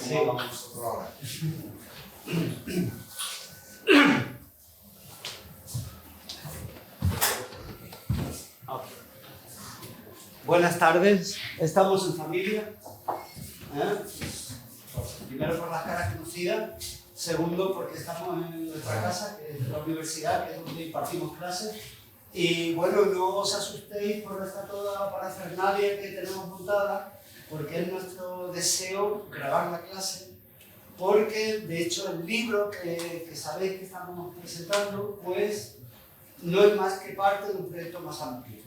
como hablamos nosotros ahora. Buenas tardes, estamos en familia. Primero por las caras conocidas, segundo porque estamos en nuestra casa, que es la universidad, que es donde impartimos clases. Y bueno, no os asustéis por toda la parafernalia que tenemos montada, porque es nuestro deseo grabar la clase, porque de hecho el libro que sabéis que estamos presentando, pues no es más que parte de un proyecto más amplio.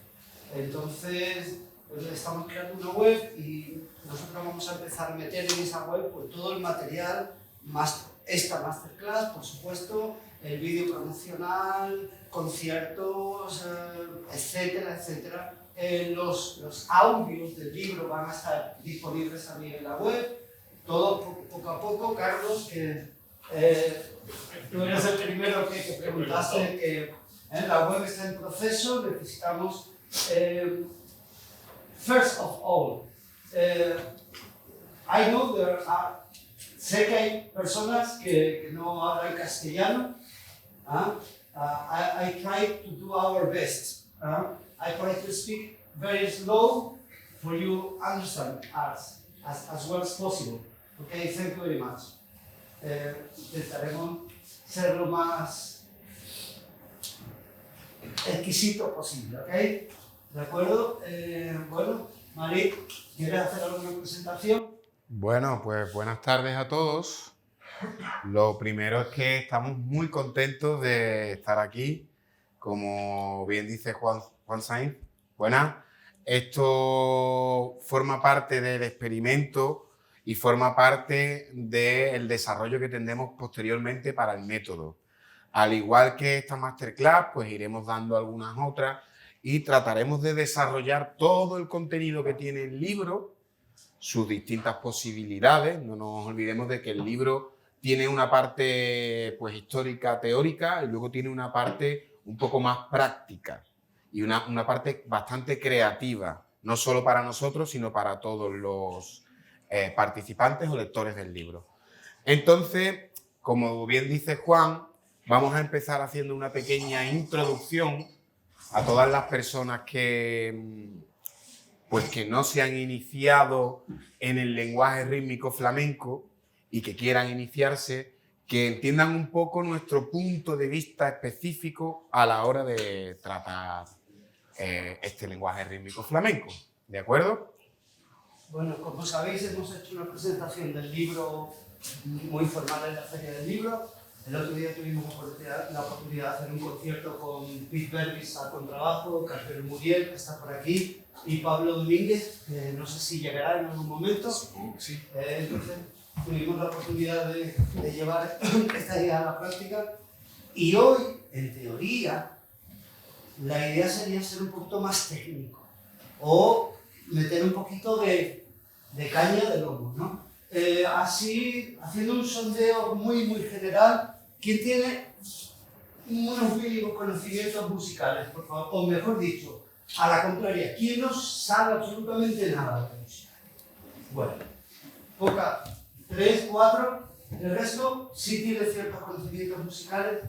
Entonces, pues estamos creando una web y nosotros vamos a empezar a meter en esa web pues, todo el material, esta masterclass, por supuesto, el vídeo promocional, conciertos, etcétera, etcétera. Los audios del libro van a estar disponibles también en la web. Todo poco a poco, Carlos, que tú eres el primero que preguntaste que la web está en proceso, necesitamos, first of all, I know sé que hay personas que no hablan castellano. I try to do our best. I try to speak very slow for you to understand us as well as possible. Okay, thank you very much. Intentaremos ser lo más exquisito posible, ¿ok? ¿De acuerdo? Bueno, Mari, ¿quieres hacer alguna presentación? Bueno, pues buenas tardes a todos. Lo primero es que estamos muy contentos de estar aquí. Como bien dice Juan Sainz, buenas. Esto forma parte del experimento y forma parte del desarrollo que tendremos posteriormente para el método. Al igual que esta masterclass, pues iremos dando algunas otras y trataremos de desarrollar todo el contenido que tiene el libro, sus distintas posibilidades. No nos olvidemos de que el libro tiene una parte pues, histórica, teórica, y luego tiene una parte un poco más práctica y una parte bastante creativa, no solo para nosotros, sino para todos los participantes o lectores del libro. Entonces, como bien dice Juan, vamos a empezar haciendo una pequeña introducción a todas las personas que no se han iniciado en el lenguaje rítmico flamenco y que quieran iniciarse, que entiendan un poco nuestro punto de vista específico a la hora de tratar este lenguaje rítmico flamenco. ¿De acuerdo? Bueno, como sabéis, hemos hecho una presentación del libro muy formal en la Feria del Libro. El otro día tuvimos la oportunidad de hacer un concierto con Pete Berbis al contrabajo, Carpero Muriel, que está por aquí, y Pablo Domínguez, que no sé si llegará en algún momento. Sí. Entonces tuvimos la oportunidad de llevar esta idea a la práctica. Y hoy, en teoría, la idea sería ser un poquito más técnico o meter un poquito de caña de lomo, ¿no? Así, haciendo un sondeo muy general, ¿quién tiene unos mínimos conocimientos musicales, por favor? O mejor dicho, a la contraria, ¿quién no sabe absolutamente nada de música? Bueno, poca, 3, 4, el resto sí tiene ciertos conocimientos musicales,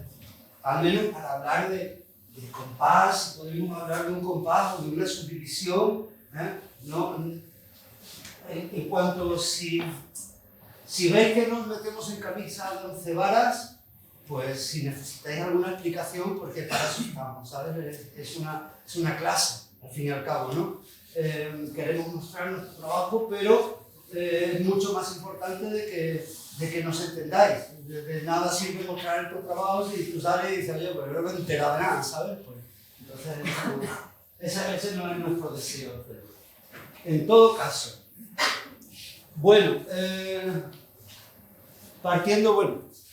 al menos para hablar de compás, podemos hablar de un compás o de una subdivisión, en cuanto si veis que nos metemos en camisa de 11 varas, pues si necesitáis alguna explicación, porque para eso estamos, ¿sabes? Es una clase, al fin y al cabo, ¿no? Queremos mostrar nuestro trabajo, pero es mucho más importante de que nos entendáis. De nada sirve mostrar el trabajo si tú sales y dices, oye, pues no me he enterado de nada, ¿sabes? Pues, entonces, ese no es nuestro deseo. En todo caso, bueno,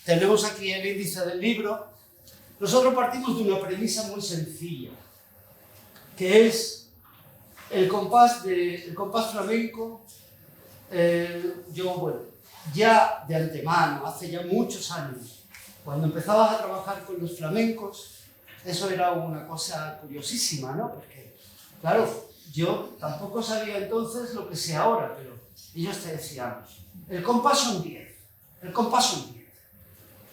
tenemos aquí el índice del libro. Nosotros partimos de una premisa muy sencilla, que es el compás flamenco. Ya de antemano, hace ya muchos años, cuando empezabas a trabajar con los flamencos, eso era una cosa curiosísima, ¿no? Porque, claro, yo tampoco sabía entonces lo que sé ahora, pero ellos te decían, el compás son 10, el compás son 10.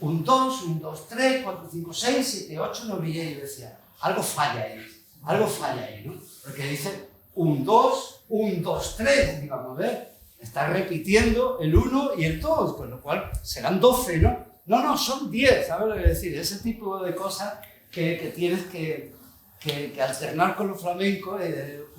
1, 2, 1, 2, 3, 4, 5, 6, 7, 8, 9 y 10. Y yo decía, algo falla ahí, ¿no? Porque dice 1, 2, 1, 2, 3, digamos, ¿ves? Está repitiendo el 1 y el 2, con lo cual serán 12, ¿no? No, son 10, ¿sabes lo que decir? Ese tipo de cosas que tienes que alternar con lo flamenco,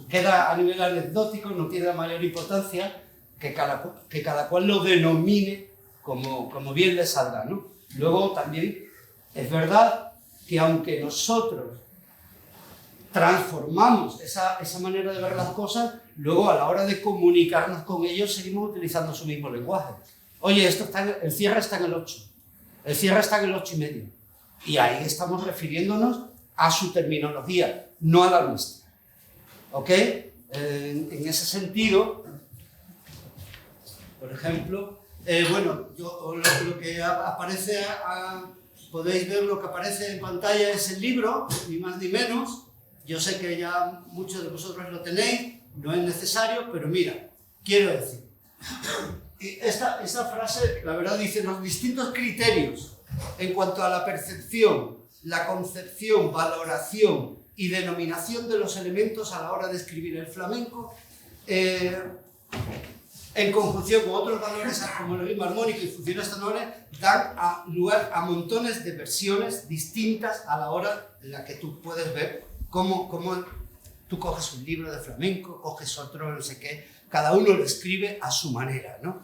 queda a nivel anecdótico, no tiene la mayor importancia, que cada cual lo denomine como bien le salga, ¿no? Luego también es verdad que aunque nosotros transformamos esa manera de ver las cosas, luego a la hora de comunicarnos con ellos seguimos utilizando su mismo lenguaje. Oye, el cierre está en el 8, el cierre está en el 8 y medio. Y ahí estamos refiriéndonos a su terminología, no a la nuestra. ¿Ok? En ese sentido, por ejemplo, lo que aparece, podéis ver lo que aparece en pantalla es el libro, ni más ni menos. Yo sé que ya muchos de vosotros lo tenéis, no es necesario, pero mira, quiero decir, esta frase, la verdad, dice los distintos criterios en cuanto a la percepción, la concepción, valoración y denominación de los elementos a la hora de escribir el flamenco, en conjunción con otros valores como el ritmo armónico y funciones tonales, dan lugar a montones de versiones distintas a la hora en la que tú puedes ver cómo tú coges un libro de flamenco, coges otro, no sé qué, cada uno lo escribe a su manera, ¿no?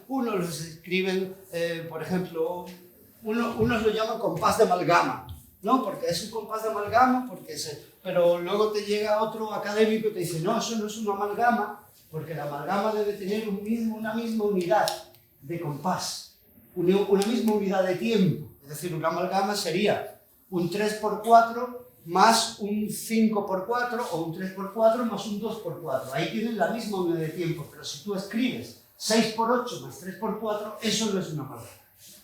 Unos los escriben, por ejemplo, unos lo llaman compás de amalgama, ¿no? Porque es un compás de amalgama, pero luego te llega otro académico y te dice, no, eso no es una amalgama, porque la amalgama debe tener una misma unidad de compás, una misma unidad de tiempo. Es decir, una amalgama sería un 3x4 más un 5x4 o un 3x4 más un 2x4. Ahí tienen la misma unidad de tiempo, pero si tú escribes 6x8 más 3x4, eso no es una amalgama,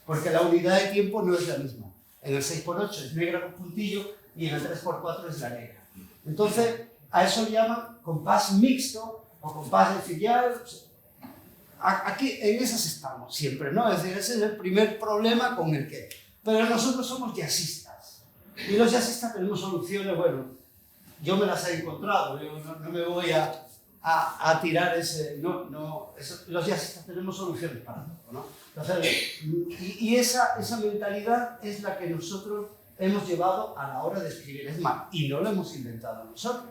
porque la unidad de tiempo no es la misma. En el 6x8 es negra con puntillo y en el 3x4 es la negra. Entonces, a eso le llaman compás mixto o compás de filial. Aquí, en esas estamos siempre, ¿no? Es decir, ese es el primer problema con el que... Pero nosotros somos jazzistas. Y los jazzistas tenemos soluciones, bueno, yo me las he encontrado, yo no me voy a tirar ese... los jazzistas tenemos soluciones para todo, ¿no? Entonces, y esa mentalidad es la que nosotros hemos llevado a la hora de escribir. Es más, y no lo hemos inventado nosotros.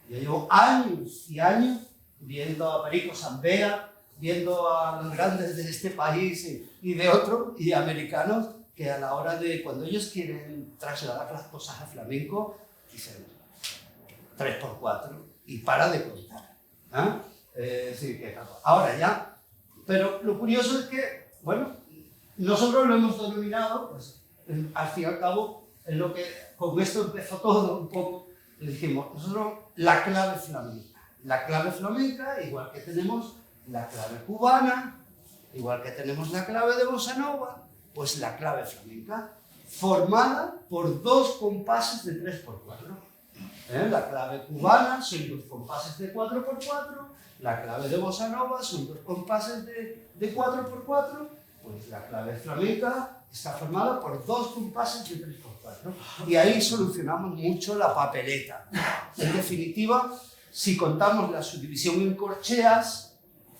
Yo llevo años y años viendo a Perico Zambea, viendo a los grandes de este país y de otros, y americanos, que a la hora de, cuando ellos quieren trasladar las cosas a flamenco, dicen 3x4 y para de contar. Es decir, que ahora ya. Pero lo curioso es que, bueno, nosotros lo hemos denominado, pues, al fin y al cabo, en lo que con esto empezó todo un poco, le dijimos, nosotros la clave flamenca. La clave flamenca, igual que tenemos la clave cubana, igual que tenemos la clave de bossa nova, pues la clave flamenca, formada por dos compases de 3x4. La clave cubana son dos compases de 4x4, la clave de bossa nova son dos compases de 4x4, pues la clave flamenca está formada por dos compases de 3x4. Y ahí solucionamos mucho la papeleta. En definitiva, si contamos la subdivisión en corcheas,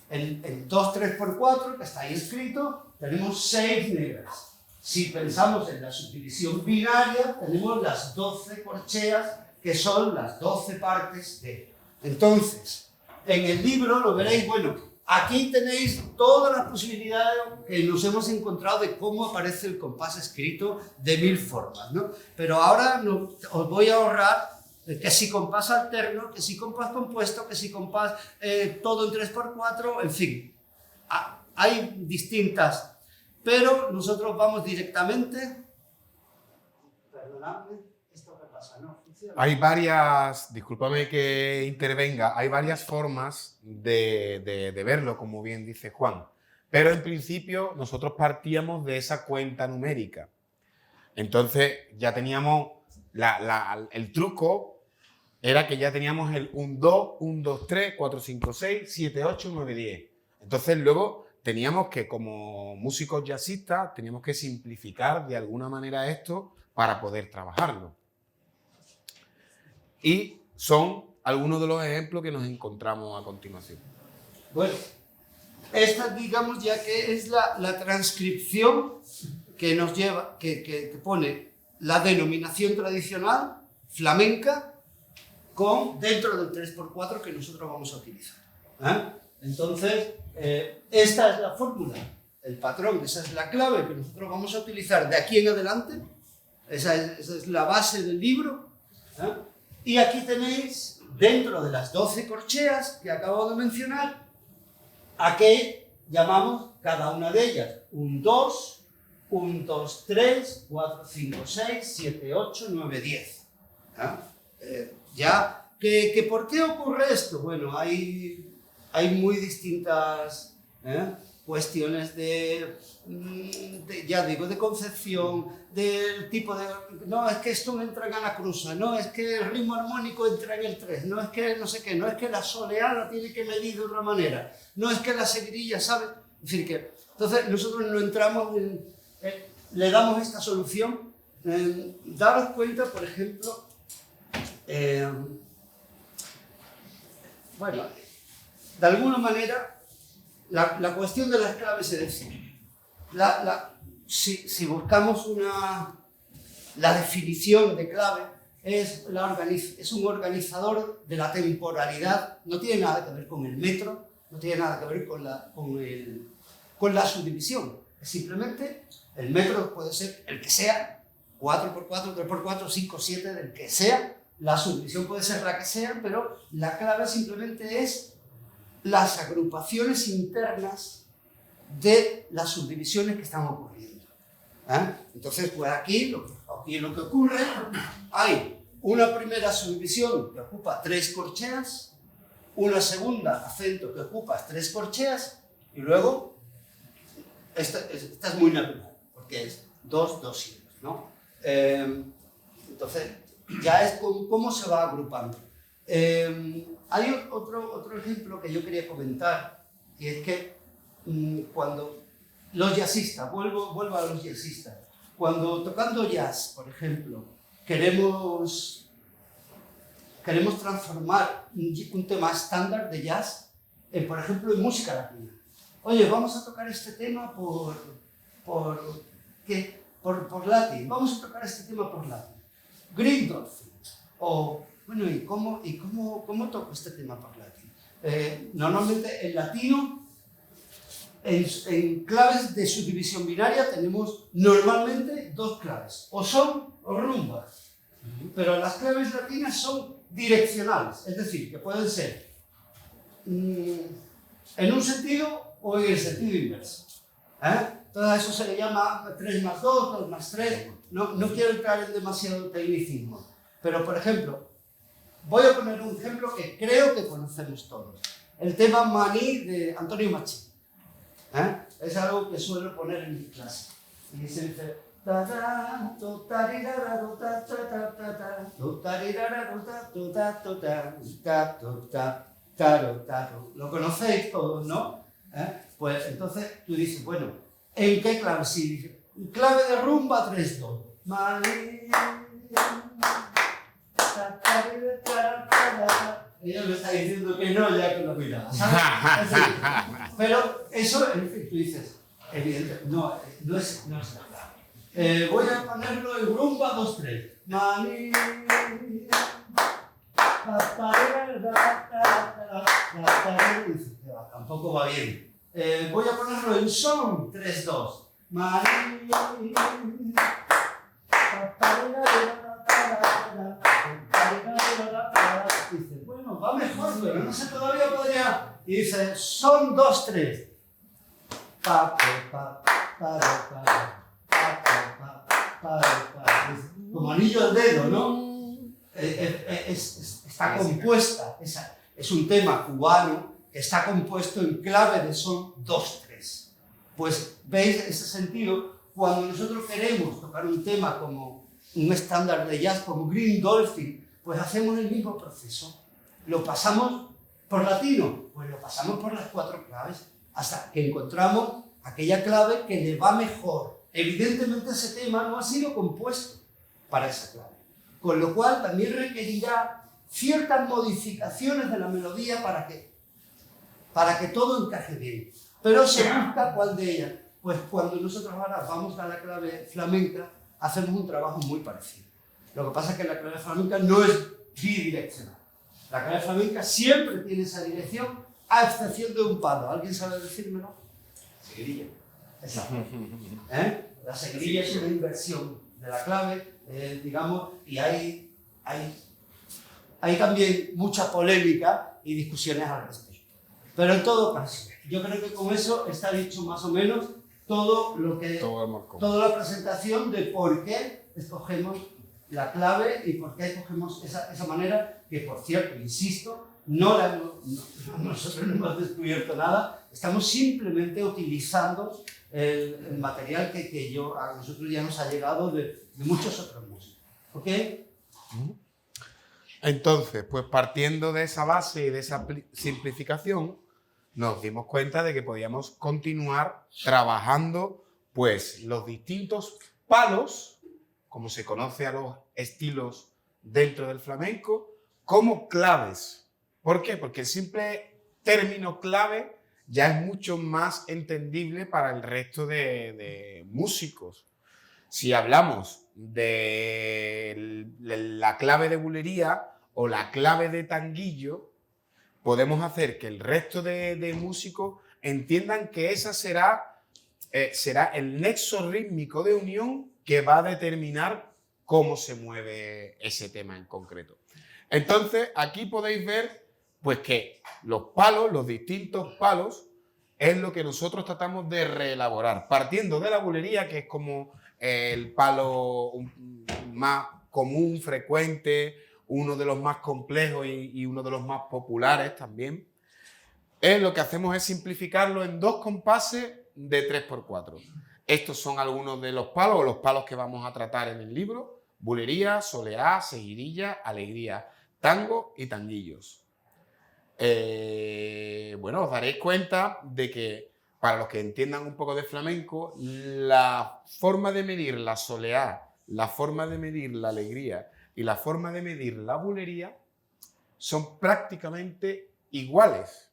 en 2 3x4, que está ahí escrito, tenemos 6 negras. Si pensamos en la subdivisión binaria, tenemos las 12 corcheas, que son las 12 partes de... Entonces, en el libro lo veréis, bueno, aquí tenéis todas las posibilidades que nos hemos encontrado de cómo aparece el compás escrito de 1000 formas, ¿no? Pero ahora os voy a ahorrar que si compás alterno, que si compás compuesto, que si compás todo en 3x4, en fin. Hay distintas, pero nosotros vamos directamente... Perdonadme, ¿esto qué pasa? ¿No funciona? Hay varias, discúlpame que intervenga, hay varias formas de verlo, como bien dice Juan. Pero en principio nosotros partíamos de esa cuenta numérica. Entonces ya teníamos el truco. Era que ya teníamos el 1, 2, 1, 2, 3, 4, 5, 6, 7, 8, 9, 10. Entonces luego teníamos que, como músicos jazzistas, teníamos que simplificar de alguna manera esto para poder trabajarlo. Y son algunos de los ejemplos que nos encontramos a continuación. Bueno, esta digamos ya que es la transcripción que nos lleva, que pone la denominación tradicional flamenca dentro del 3x4 que nosotros vamos a utilizar. Entonces, esta es la fórmula, el patrón, esa es la clave que nosotros vamos a utilizar de aquí en adelante. Esa es la base del libro. Y aquí tenéis, dentro de las 12 corcheas que acabo de mencionar, a qué llamamos cada una de ellas. Un 2, un 2, 3, 4, 5, 6, 7, 8, 9, 10. ¿Por qué ocurre esto? Bueno, hay muy distintas cuestiones de concepción, del tipo de... No, es que esto no entra en anacruza, no, es que el ritmo armónico entra en el 3, no es que no sé qué, no es que la soleada tiene que medir de otra manera, no es que la seguirilla, ¿sabes? Es decir, que... Entonces nosotros no entramos le damos esta solución. Daros cuenta, por ejemplo, bueno, de alguna manera, la cuestión de las claves es decir, si buscamos la definición de clave, es un organizador de la temporalidad, no tiene nada que ver con el metro, no tiene nada que ver con la subdivisión. Simplemente el metro puede ser el que sea, 4x4, 3x4, 5, 7, del que sea, la subdivisión puede ser la que sea, pero la clave simplemente es las agrupaciones internas de las subdivisiones que están ocurriendo. Entonces, pues aquí lo que ocurre, hay una primera subdivisión que ocupa 3 corcheas, una segunda acento que ocupa 3 corcheas, y luego, esta es muy natural, porque es 2, 2 sílabas, ¿no? Entonces, ya es cómo se va agrupando. Hay otro ejemplo que yo quería comentar, y es que cuando los jazzistas, vuelvo a los jazzistas, cuando tocando jazz, por ejemplo, queremos transformar un tema estándar de jazz, por ejemplo, en música latina. Oye, vamos a tocar este tema por latín, vamos a tocar este tema por latín. Green Dolphin. O, bueno, ¿y cómo toco este tema por latín? Normalmente en latino, en claves de subdivisión binaria, tenemos normalmente 2 claves, o son o rumba. Pero las claves latinas son direccionales, es decir, que pueden ser en un sentido o en el sentido inverso. Todo eso se le llama 3 más 2, 2 más 3. No quiero entrar en demasiado tecnicismo. Pero, por ejemplo, voy a poner un ejemplo que creo que conocemos todos. El tema Maní de Antonio Machín. Es algo que suelo poner en mi clase. Y se dice... Lo conocéis todos, ¿no? Pues entonces tú dices, bueno, ¿en qué clave? Sí, clave de rumba 3-2. Ella me está diciendo que no, ya que lo miraba, ¿sabes? Pero eso, en fin, tú dices, evidente, no es la clave. Voy a ponerlo en rumba 2-3. Tampoco va bien. Voy a ponerlo en son 3-2. Dice, bueno, va mejor, pero no sé, todavía podría. Y dice, son 2-3. Como anillo al dedo, ¿no? Está compuesta, es un tema cubano que está compuesto en clave de son 2-3. Pues veis ese sentido, cuando nosotros queremos tocar un tema como un estándar de jazz como Green Dolphin, pues hacemos el mismo proceso. Lo pasamos por latino, pues lo pasamos por las 4 claves. hasta que encontramos aquella clave que le va mejor. Evidentemente ese tema no ha sido compuesto para esa clave, con lo cual también requerirá ciertas modificaciones de la melodía para que todo encaje bien. Pero se busca cuál de ellas. Pues cuando nosotros ahora vamos a la clave flamenca, hacemos un trabajo muy parecido. Lo que pasa es que la clave flamenca no es bidireccional. La clave flamenca siempre tiene esa dirección, a excepción de un palo. ¿Alguien sabe decírmelo? Seguirilla. Exacto. La seguirilla es una inversión de la clave, digamos, y hay también mucha polémica y discusiones al respecto. Pero en todo caso, yo creo que con eso está dicho más o menos toda la presentación de por qué escogemos la clave y por qué escogemos esa manera, que por cierto, insisto, nosotros no hemos descubierto nada, estamos simplemente utilizando el material que a nosotros ya nos ha llegado de muchos otros músicos. ¿Ok? Entonces, pues partiendo de esa base y de esa simplificación, nos dimos cuenta de que podíamos continuar trabajando pues los distintos palos, como se conoce a los estilos dentro del flamenco, como claves. ¿Por qué? Porque el simple término clave ya es mucho más entendible para el resto de músicos. Si hablamos de la clave de bulería o la clave de tanguillo, podemos hacer que el resto de músicos entiendan que esa será el nexo rítmico de unión que va a determinar cómo se mueve ese tema en concreto. Entonces, aquí podéis ver pues, que los palos, los distintos palos, es lo que nosotros tratamos de reelaborar, partiendo de la bulería, que es como el palo más común, frecuente, uno de los más complejos y uno de los más populares también. Lo que hacemos es simplificarlo en 2 compases de 3x4. Estos son algunos de los palos que vamos a tratar en el libro: bulería, soleá, seguirilla, alegría, tango y tanguillos. Bueno, os daréis cuenta de que, para los que entiendan un poco de flamenco, la forma de medir la soleá, la forma de medir la alegría y la forma de medir la bulería son prácticamente iguales.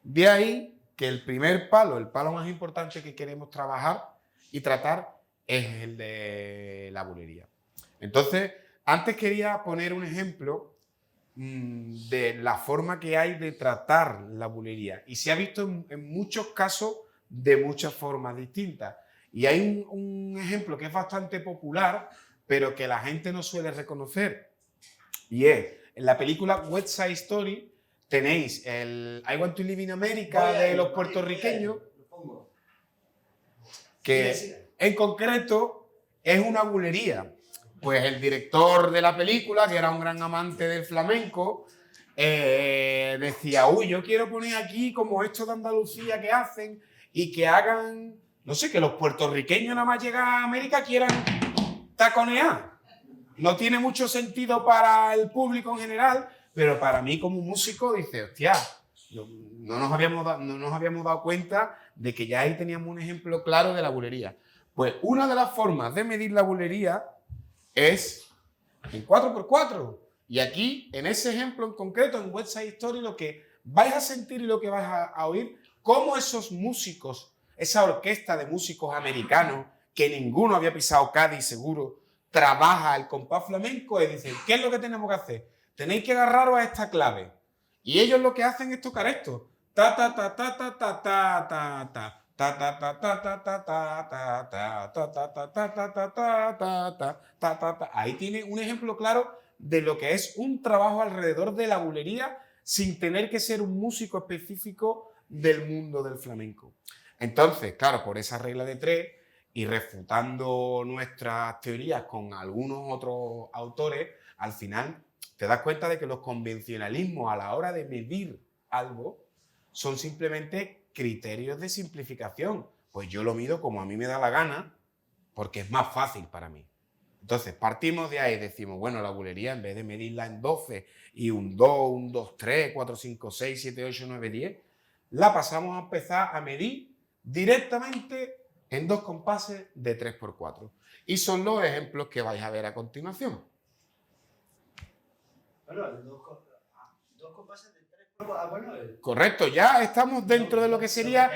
De ahí que el primer palo, el palo más importante que queremos trabajar y tratar, es el de la bulería. Entonces, antes quería poner un ejemplo de la forma que hay de tratar la bulería. Y se ha visto en muchos casos de muchas formas distintas. Y hay un ejemplo que es bastante popular, pero que la gente no suele reconocer. Y es, en la película West Side Story tenéis el I Want to Live in America de los puertorriqueños, que en concreto es una bulería. Pues el director de la película, que era un gran amante del flamenco, decía, uy, yo quiero poner aquí como esto de Andalucía que hacen y que hagan, no sé, que los puertorriqueños nada más llegar a América quieran taconear. No tiene mucho sentido para el público en general, pero para mí como músico dice, hostia, no nos habíamos dado cuenta de que ya ahí teníamos un ejemplo claro de la bulería. Pues una de las formas de medir la bulería es en 4x4. Y aquí, en ese ejemplo en concreto, en West Side Story, lo que vais a sentir y lo que vais a oír, cómo esos músicos, esa orquesta de músicos americanos, que ninguno había pisado Cádiz seguro, trabaja el compás flamenco y dicen, ¿qué es lo que tenemos que hacer? Tenéis que agarraros a esta clave. Y ellos lo que hacen es tocar esto. Ta ta ta ta ta ta ta ta ta. Ahí tiene un ejemplo claro de lo que es un trabajo alrededor de la bulería sin tener que ser un músico específico del mundo del flamenco. Entonces, claro, por esa regla de 3 y refutando nuestras teorías con algunos otros autores, al final te das cuenta de que los convencionalismos a la hora de medir algo son simplemente criterios de simplificación. Pues yo lo mido como a mí me da la gana, porque es más fácil para mí. Entonces, partimos de ahí y decimos, bueno, la bulería, en vez de medirla en 12 y un 2, un 2, 3, 4, 5, 6, 7, 8, 9, 10, la pasamos a empezar a medir directamente en 2 compases de 3×4. Y son los ejemplos que vais a ver a continuación. Bueno, dos compases de 3×4. Bueno, correcto, ya estamos dentro de lo que sería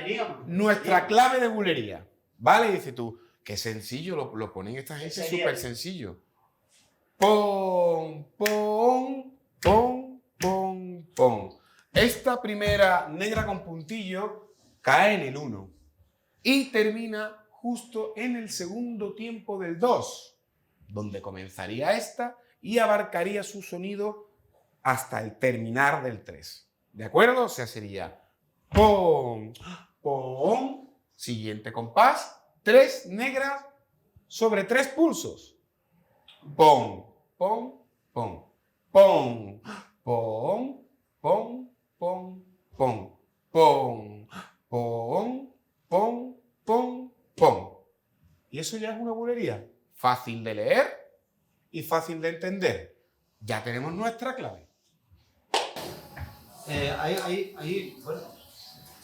nuestra clave de bulería. ¿Vale? Dice tú, qué sencillo, lo ponen esta gente, súper sencillo. Pon, pon, pon, pon, pon. Esta primera negra con puntillo cae en el 1 y termina justo en el segundo tiempo del 2, donde comenzaría esta y abarcaría su sonido hasta el terminar del 3. ¿De acuerdo? O sea, sería pon, pon, siguiente compás, 3 negras sobre 3 pulsos. Pon, pon, pon, pon, pon, pon, pon, pon, pon, pon, pon, pon, pon. Y eso ya es una bulería fácil de leer y fácil de entender. Ya tenemos nuestra clave. Bueno.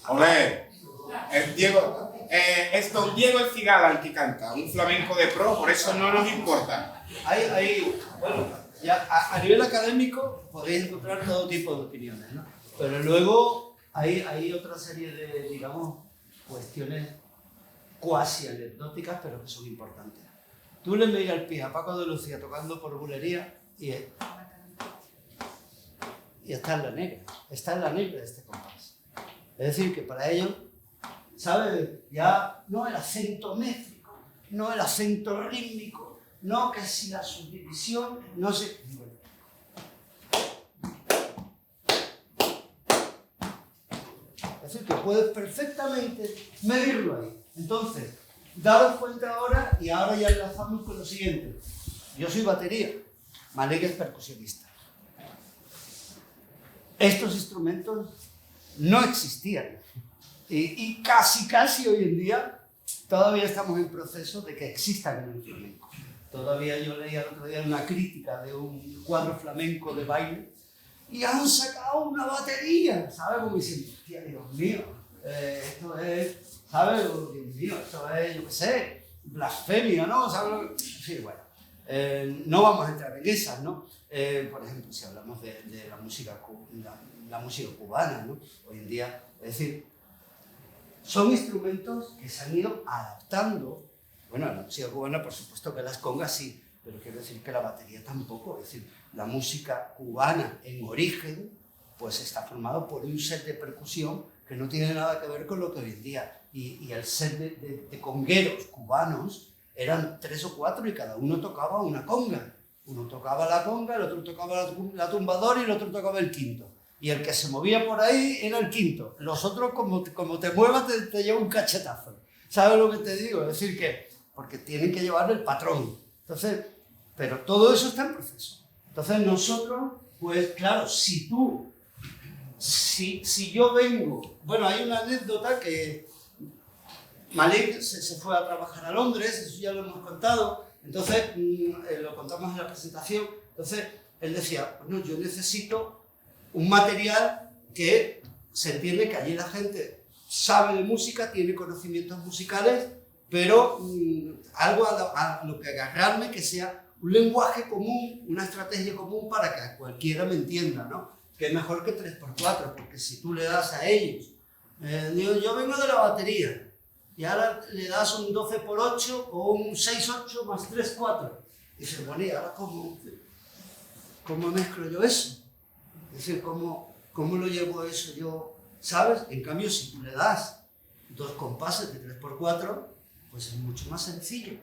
Olé, es don Diego El Cigala el que canta, un flamenco de pro, por eso no nos importa. Bueno, ya a nivel académico podéis encontrar todo tipo de opiniones, ¿no? Pero luego hay otra serie de, digamos, cuestiones cuasi anecdóticas, pero que son importantes. Tú le miras el pie a Paco de Lucía tocando por bulería y está en la negra de este compás. Es decir, que para ellos, ¿sabes? Ya no el acento métrico, no el acento rítmico, no que si la subdivisión, no sé. Es decir, que puedes perfectamente medirlo ahí. Entonces, daros cuenta ahora, y ahora ya enlazamos con lo siguiente. Yo soy batería, Malik es percusionista. Estos instrumentos no existían. Y casi hoy en día todavía estamos en proceso de que existan en el flamenco. Todavía yo leía el otro día una crítica de un cuadro flamenco de baile y han sacado una batería, ¿sabes? Como diciendo, hostia, Dios mío, esto es, ¿sabes? Dios mío, esto es, yo qué sé, blasfemia, ¿no? ¿Sabes? Sí, bueno, no vamos a entrar en esas, ¿no? Por ejemplo, si hablamos de la música cubana, ¿no? Hoy en día, es decir, son instrumentos que se han ido adaptando. Bueno, la música cubana, por supuesto que las congas sí, pero quiero decir que la batería tampoco. Es decir, la música cubana en origen, pues está formado por un set de percusión que no tiene nada que ver con lo que hoy en día. Y el set de congueros cubanos eran 3 o 4 y cada uno tocaba una conga. Uno tocaba la conga, el otro tocaba la tumbadora y el otro tocaba el quinto. Y el que se movía por ahí era el quinto. Los otros, como te muevas, te lleva un cachetazo. ¿Sabes lo que te digo? Es decir, que porque tienen que llevar el patrón. Entonces, pero todo eso está en proceso. Entonces nosotros, pues claro, si yo vengo... Bueno, hay una anécdota que Malik se fue a trabajar a Londres, eso ya lo hemos contado, entonces lo contamos en la presentación. Entonces él decía, bueno, yo necesito un material que se entiende que allí la gente sabe de música, tiene conocimientos musicales, pero algo a lo que agarrarme que sea un lenguaje común, una estrategia común para que cualquiera me entienda, ¿no? Que es mejor que 3×4, porque si tú le das a ellos, digo, yo vengo de la batería, y ahora le das un 12×8 o un 6×8 más 3×4. Y dices, bueno, ¿y ahora cómo mezclo yo eso? Es decir, ¿cómo lo llevo eso yo? ¿Sabes? En cambio, si tú le das 2 compases de 3×4, pues es mucho más sencillo.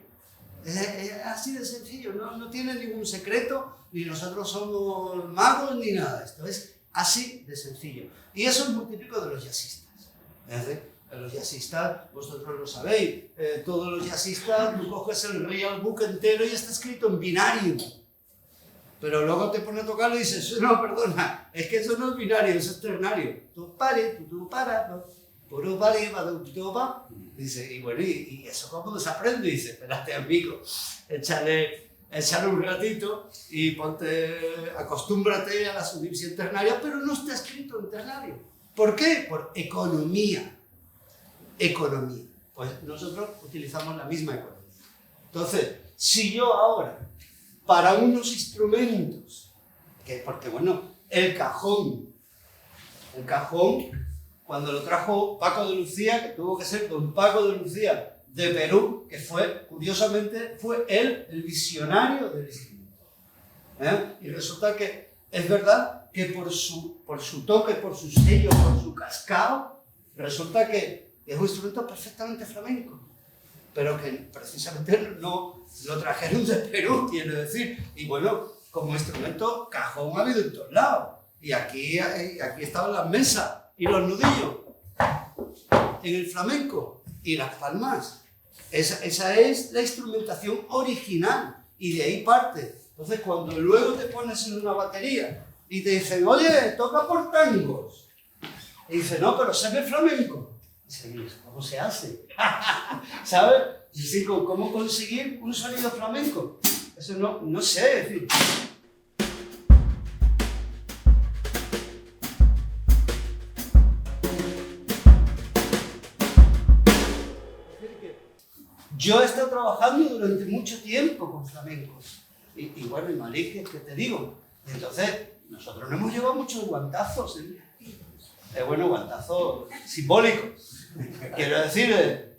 Es así de sencillo, no tiene ningún secreto, ni nosotros somos magos ni nada. Esto es así de sencillo. Y eso es muy típico de los jazzistas. Es decir, los jazzistas, vosotros lo sabéis, todos los jazzistas, tú coges el real book entero y está escrito en binario. Pero luego te pones a tocarlo y dices, no, perdona, es que eso no es binario, eso es ternario. Tú pares, tú paras, puro pari, tú pa. Dice, y bueno, ¿y eso cómo se aprende? Dice, espérate, amigo, échale un ratito y acostúmbrate a la subdivisión ternaria, pero no está escrito en ternario. ¿Por qué? Por economía. Economía. Pues nosotros utilizamos la misma economía. Entonces, si yo ahora, para unos instrumentos, porque bueno, el cajón, cuando lo trajo Paco de Lucía, que tuvo que ser don Paco de Lucía de Perú, que fue, curiosamente, fue él el visionario del instrumento. Y resulta que es verdad que por su toque, por su sello, por su cascado, resulta que es un instrumento perfectamente flamenco, pero que precisamente no lo trajeron de Perú, quiero decir. Y bueno, como instrumento, cajón ha habido en todos lados. Y aquí estaban las mesas y los nudillos en el flamenco y las palmas. Esa es la instrumentación original y de ahí parte. Entonces, cuando luego te pones en una batería y te dicen, oye, toca por tangos, y dices, no, pero sé el flamenco. Y dices, ¿cómo se hace? ¿Sabes? Y sí, ¿cómo conseguir un sonido flamenco? Eso no sé, es decir. Yo he estado trabajando durante mucho tiempo con flamencos. Y bueno, y Malik, ¿qué te digo? Entonces, nosotros nos hemos llevado muchos guantazos. Bueno, guantazos simbólicos. Quiero decir,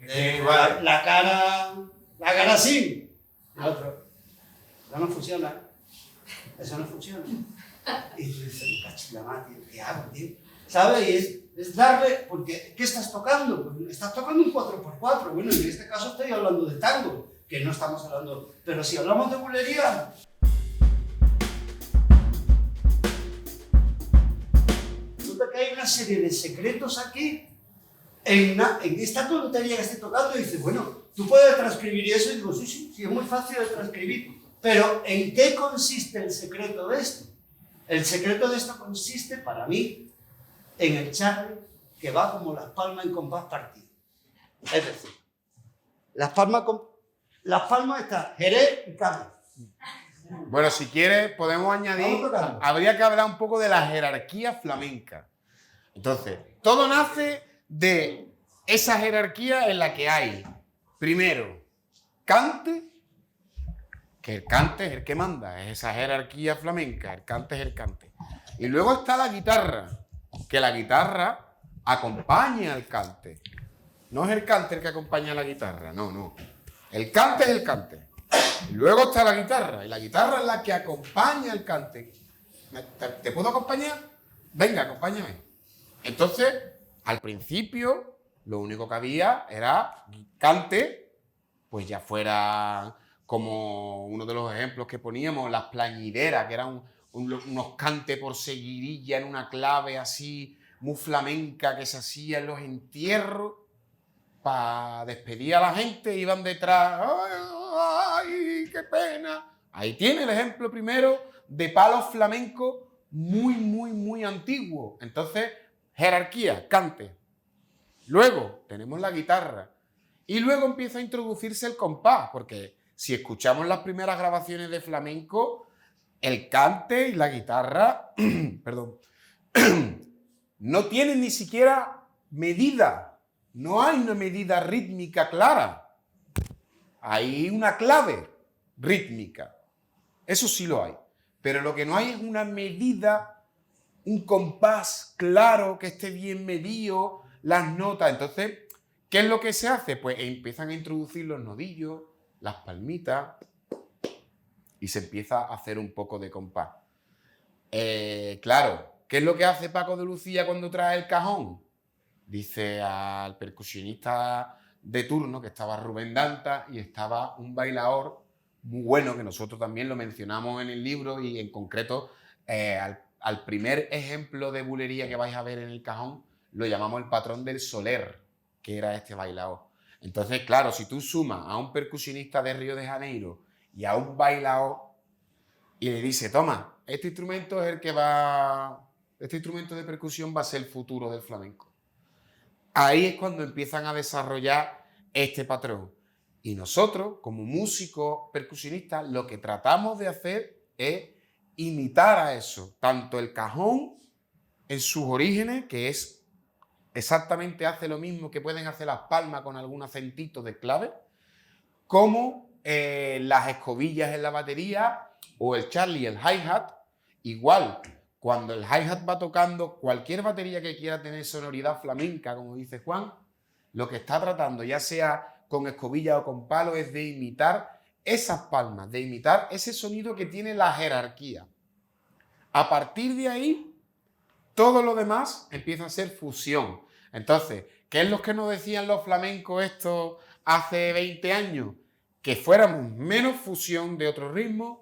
la cara así. El otro. Eso no funciona. Eso no funciona. Y tú dices, cachila mati, ¿qué hago, tío? ¿Sabes? Y es darle, porque ¿qué estás tocando? Pues estás tocando un 4x4. Bueno, en este caso estoy hablando de tango, que no estamos hablando. Pero si hablamos de bulería. Resulta que hay una serie de secretos aquí, en esta tontería que estoy tocando, y dices, bueno, tú puedes transcribir eso, y digo, sí, es muy fácil de transcribir. Pero ¿en qué consiste el secreto de esto? El secreto de esto consiste, para mí, en el charle que va como las palmas en compás partido. Es decir, las palmas están Jerez y Cádiz. Bueno, si quieres, podemos añadir, habría que hablar un poco de la jerarquía flamenca. Entonces, todo nace de esa jerarquía en la que hay, primero, cante, que el cante es el que manda, es esa jerarquía flamenca, el cante es el cante. Y luego está la guitarra, que la guitarra acompaña al cante. No es el cante el que acompaña a la guitarra, no. El cante es el cante. Y luego está la guitarra, y la guitarra es la que acompaña al cante. ¿Te puedo acompañar? Venga, acompáñame. Entonces, al principio, lo único que había era cante, pues ya fuera como uno de los ejemplos que poníamos, las plañideras, que eran unos cantes por seguidilla en una clave así, muy flamenca, que se hacía en los entierros, para despedir a la gente, iban detrás, ¡ay, qué pena! Ahí tiene el ejemplo primero de palos flamencos muy antiguos. Entonces, jerarquía, cante. Luego tenemos la guitarra. Y luego empieza a introducirse el compás, porque si escuchamos las primeras grabaciones de flamenco, el cante y la guitarra, perdón, no tienen ni siquiera medida. No hay una medida rítmica clara. Hay una clave rítmica. Eso sí lo hay. Pero lo que no hay es una medida, un compás claro que esté bien medido, las notas. Entonces, ¿qué es lo que se hace? Pues empiezan a introducir los nodillos, las palmitas, y se empieza a hacer un poco de compás. Claro, ¿qué es lo que hace Paco de Lucía cuando trae el cajón? Dice al percusionista de turno, que estaba Rubén Danta, y estaba un bailador muy bueno, que nosotros también lo mencionamos en el libro, y en concreto al primer ejemplo de bulería que vais a ver en el cajón, lo llamamos el patrón del Soler, que era este bailador. Entonces, claro, si tú sumas a un percusionista de Río de Janeiro y a un bailador y le dices, toma, este instrumento es el que este instrumento de percusión va a ser el futuro del flamenco. Ahí es cuando empiezan a desarrollar este patrón. Y nosotros, como músicos percusionistas, lo que tratamos de hacer es imitar a eso, tanto el cajón en sus orígenes, que es exactamente hace lo mismo que pueden hacer las palmas con algún acentito de clave, como las escobillas en la batería o el Charlie, el hi-hat. Igual, cuando el hi-hat va tocando, cualquier batería que quiera tener sonoridad flamenca, como dice Juan, lo que está tratando, ya sea con escobilla o con palo, es de imitar esas palmas, de imitar ese sonido que tiene la jerarquía. A partir de ahí, todo lo demás empieza a ser fusión. Entonces, ¿qué es lo que nos decían los flamencos esto hace 20 años? Que fuéramos menos fusión de otros ritmos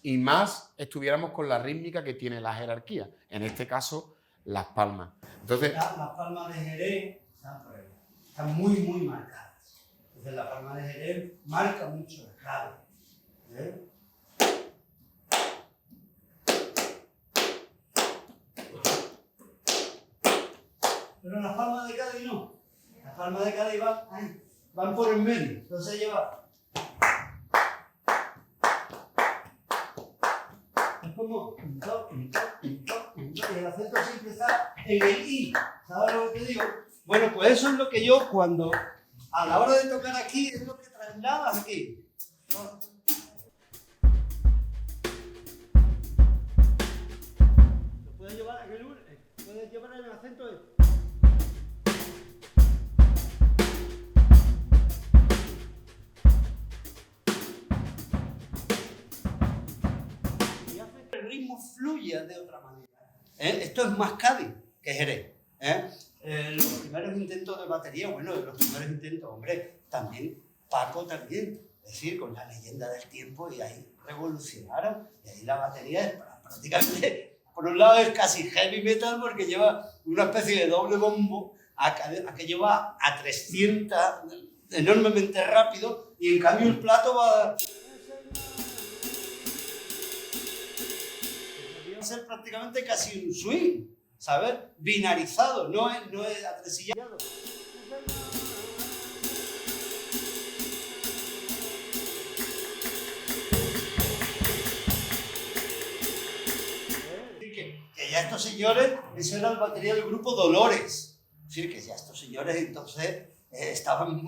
y más estuviéramos con la rítmica que tiene la jerarquía. En este caso, las palmas. Entonces, las palmas de Jerez están muy, muy marcadas. Entonces, la palma de Jerez marca mucho la clave. Pero las palmas de Cádiz no. Las palmas de Cádiz van por el medio. Entonces lleva... Es como... Y el acento siempre está en el I. ¿Sabes lo que te digo? Bueno, pues eso es lo que yo cuando... A la hora de tocar aquí, es lo que trasladas aquí. Lo puedes llevar en el... Puedes llevar en el acento de... El ritmo fluye de otra manera. Esto es más Cádiz que Jerez. Los primeros intentos de batería, hombre, también Paco también, es decir, con la leyenda del tiempo, y ahí revolucionaron, y ahí la batería es prácticamente, por un lado es casi heavy metal porque lleva una especie de doble bombo a que lleva a 300 enormemente rápido, y en cambio el plato va a ser prácticamente casi un swing, ¿sabes? Binarizado, no es atresillado. Que ya estos señores, eso era la batería del grupo Dolores, es decir, que ya estos señores entonces estaban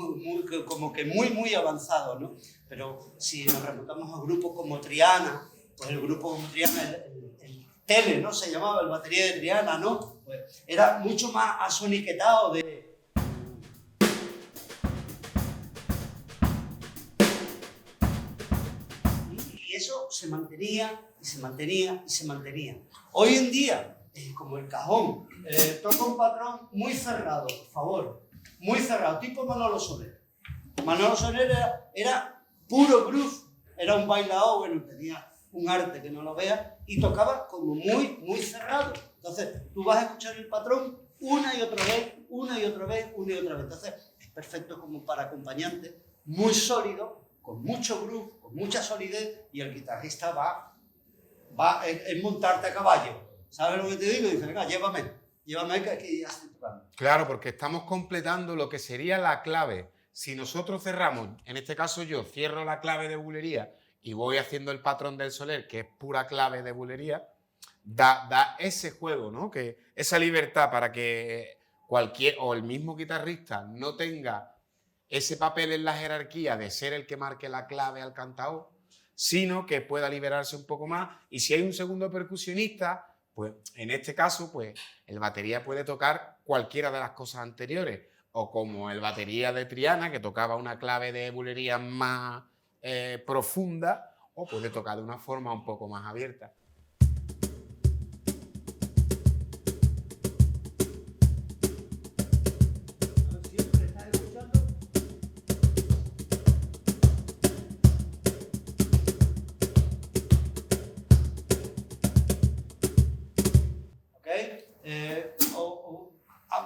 como que muy avanzados, ¿no? Pero si nos remontamos a grupos como Triana, pues el grupo como Triana, el Tele, ¿no? Se llamaba el batería de Triana, ¿no? Pues era mucho más asoniquetado de... Y eso se mantenía, y se mantenía, y se mantenía. Hoy en día, como el cajón, toca un patrón muy cerrado, por favor, muy cerrado, tipo Manolo Soler. Manolo Soler era puro groove, era un bailaor, bueno, tenía un arte que no lo veas, y tocaba como muy cerrado. Entonces, tú vas a escuchar el patrón una y otra vez. Entonces, es perfecto como para acompañante, muy sólido, con mucho groove, con mucha solidez, y el guitarrista va en montarte a caballo. ¿Sabes lo que te digo? Dice, venga, llévame que aquí ya estoy tocando. Claro, porque estamos completando lo que sería la clave. Si nosotros cerramos, en este caso yo cierro la clave de bulería y voy haciendo el patrón del Soler, que es pura clave de bulería, da ese juego, ¿no? Que esa libertad para que cualquier o el mismo guitarrista no tenga ese papel en la jerarquía de ser el que marque la clave al cantao, sino que pueda liberarse un poco más. Y si hay un segundo percusionista, pues en este caso, pues el batería puede tocar cualquiera de las cosas anteriores, o como el batería de Triana, que tocaba una clave de bulería más profunda, o puede tocar de una forma un poco más abierta.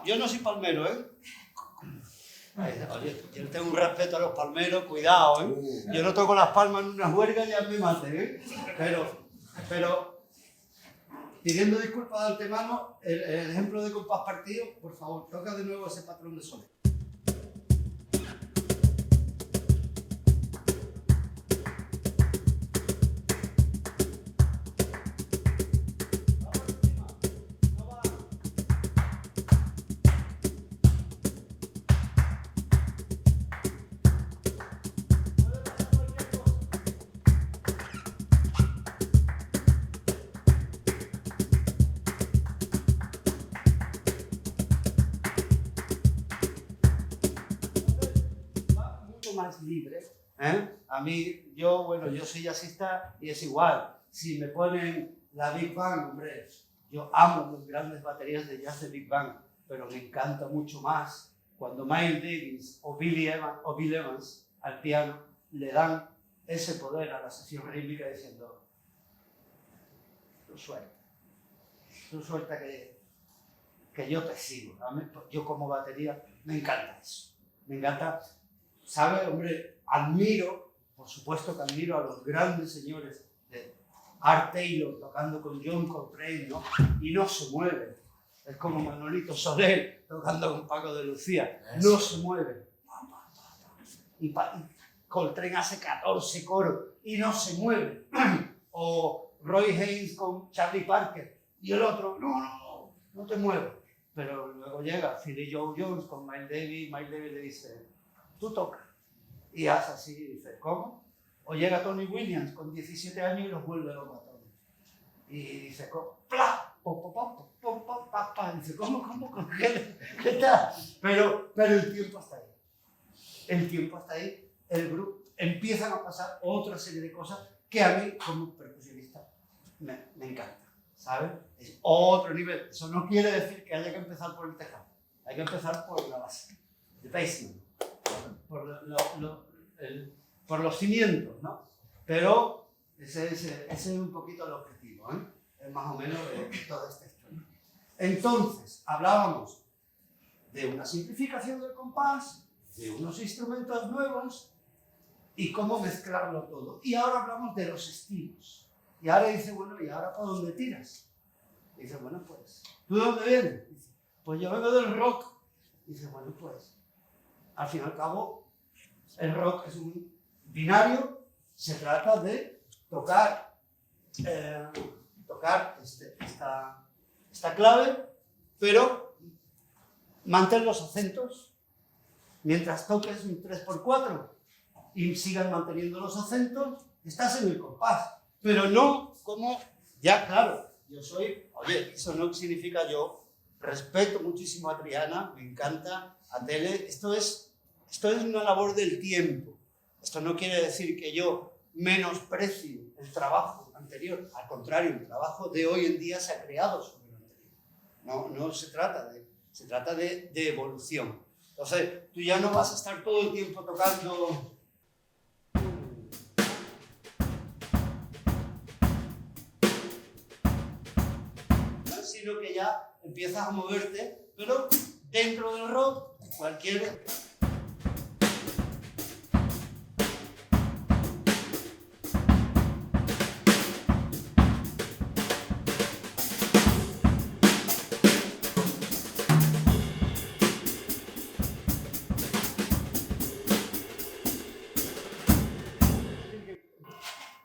Yo no soy palmero, ¿eh? Oye, yo tengo un respeto a los palmeros, cuidado, ¿eh? Yo no toco las palmas en una huelga, ya me maten, ¿eh? Pero pidiendo disculpas de antemano, el ejemplo de compás partido, por favor, toca de nuevo ese patrón de sol. mucho más libre. A mí, yo soy jazzista y es igual. Si me ponen la Big Band, hombre, yo amo las grandes baterías de jazz de Big Band, pero me encanta mucho más cuando Miles Davis o Bill Evans al piano le dan ese poder a la sección rítmica diciendo: tú suelta que yo te sigo. Yo como batería me encanta eso. Me encanta, ¿sabe? Hombre, por supuesto que admiro a los grandes señores de Art Taylor tocando con John Coltrane, ¿no? Y no se mueve. Es como Manolito Soler tocando con Paco de Lucía. No se mueve. Y Coltrane hace 14 coros y no se mueve. O Roy Haynes con Charlie Parker. Y el otro, no te mueves. Pero luego llega Philly Joe Jones con Miles Davis. Miles Davis le dice: tú toca. Y hace así, y dice: ¿cómo? O llega Tony Williams con 17 años y los vuelve los matones. Y dice: ¡plá! Dice: ¿Cómo? ¿Qué tal? Pero el tiempo está ahí. El tiempo está ahí. El grupo empiezan a pasar otra serie de cosas que a mí, como percusionista, me encanta. ¿Sabes? Es otro nivel. Eso no quiere decir que haya que empezar por el tejado. Hay que empezar por la base. The basement. Por los cimientos, ¿no? Pero ese es un poquito el objetivo, ¿eh? Es más o menos de toda esta historia. Entonces, hablábamos de una simplificación del compás, de unos instrumentos nuevos y cómo mezclarlo todo. Y ahora hablamos de los estilos. Y ahora dice: bueno, ¿y ahora para dónde tiras? Y dice: bueno, pues, ¿tú de dónde vienes? Dice: pues yo vengo del rock. Y dice: bueno, pues, al fin y al cabo, el rock es un binario. Se trata de tocar esta clave, pero mantén los acentos mientras toques un 3x4 y sigas manteniendo los acentos, estás en el compás. Pero no como, ya claro, eso no significa yo respeto muchísimo a Triana, me encanta, a Tele, esto es una labor del tiempo. Esto no quiere decir que yo menosprecio el trabajo anterior, al contrario, el trabajo de hoy en día se ha creado sobre lo anterior. No se trata de evolución. Entonces, tú ya no vas a estar todo el tiempo tocando... sino que ya empiezas a moverte, pero dentro del rock, cualquier...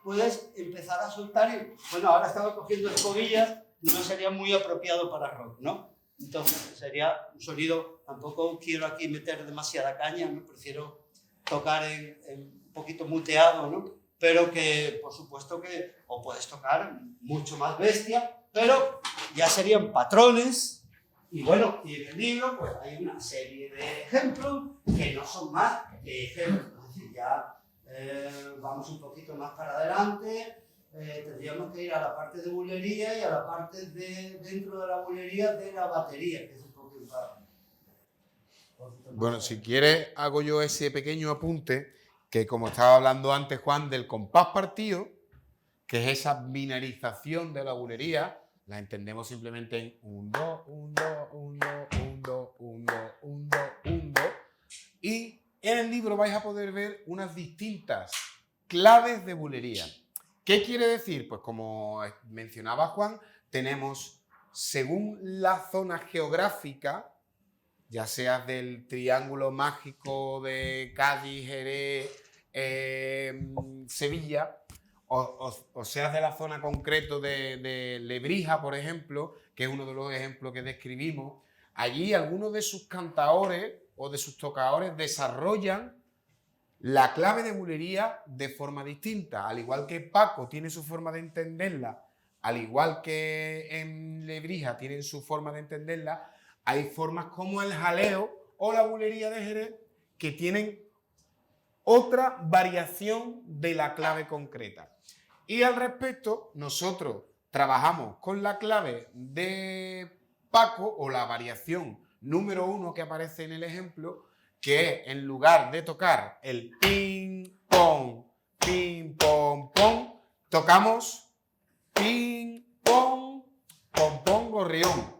Puedes empezar a soltar y, bueno, ahora estaba cogiendo escobillas, no sería muy apropiado para rock, ¿no? Entonces sería un sonido, tampoco quiero aquí meter demasiada caña, ¿no? Prefiero tocar en un poquito muteado, ¿no? Pero que, por supuesto que, o puedes tocar mucho más bestia, pero ya serían patrones, y bueno, y en el libro pues hay una serie de ejemplos que no son más que ejemplos, es decir, ya vamos un poquito más para adelante. Tendríamos que ir a la parte de bulería y a la parte dentro de la bulería de la batería, que es un poco Bueno, si quieres hago yo ese pequeño apunte, que como estaba hablando antes Juan, del compás partido, que es esa binarización de la bulería, la entendemos simplemente en 1, 2, 1, 2, 1, 2, 1, 2, 1, 2, 1, 2, y en el libro vais a poder ver unas distintas claves de bulería. ¿Qué quiere decir? Pues como mencionaba Juan, tenemos, según la zona geográfica, ya sea del triángulo mágico de Cádiz, Jerez, Sevilla, o seas de la zona concreto de Lebrija, por ejemplo, que es uno de los ejemplos que describimos, allí algunos de sus cantaores o de sus tocadores desarrollan la clave de bulería de forma distinta. Al igual que Paco tiene su forma de entenderla, al igual que en Lebrija tienen su forma de entenderla, hay formas como el jaleo o la bulería de Jerez que tienen otra variación de la clave concreta. Y al respecto, nosotros trabajamos con la clave de Paco, o la variación número 1 que aparece en el ejemplo, que es, en lugar de tocar el ping, pong, tocamos ping, pong, pom, pom, gorrión.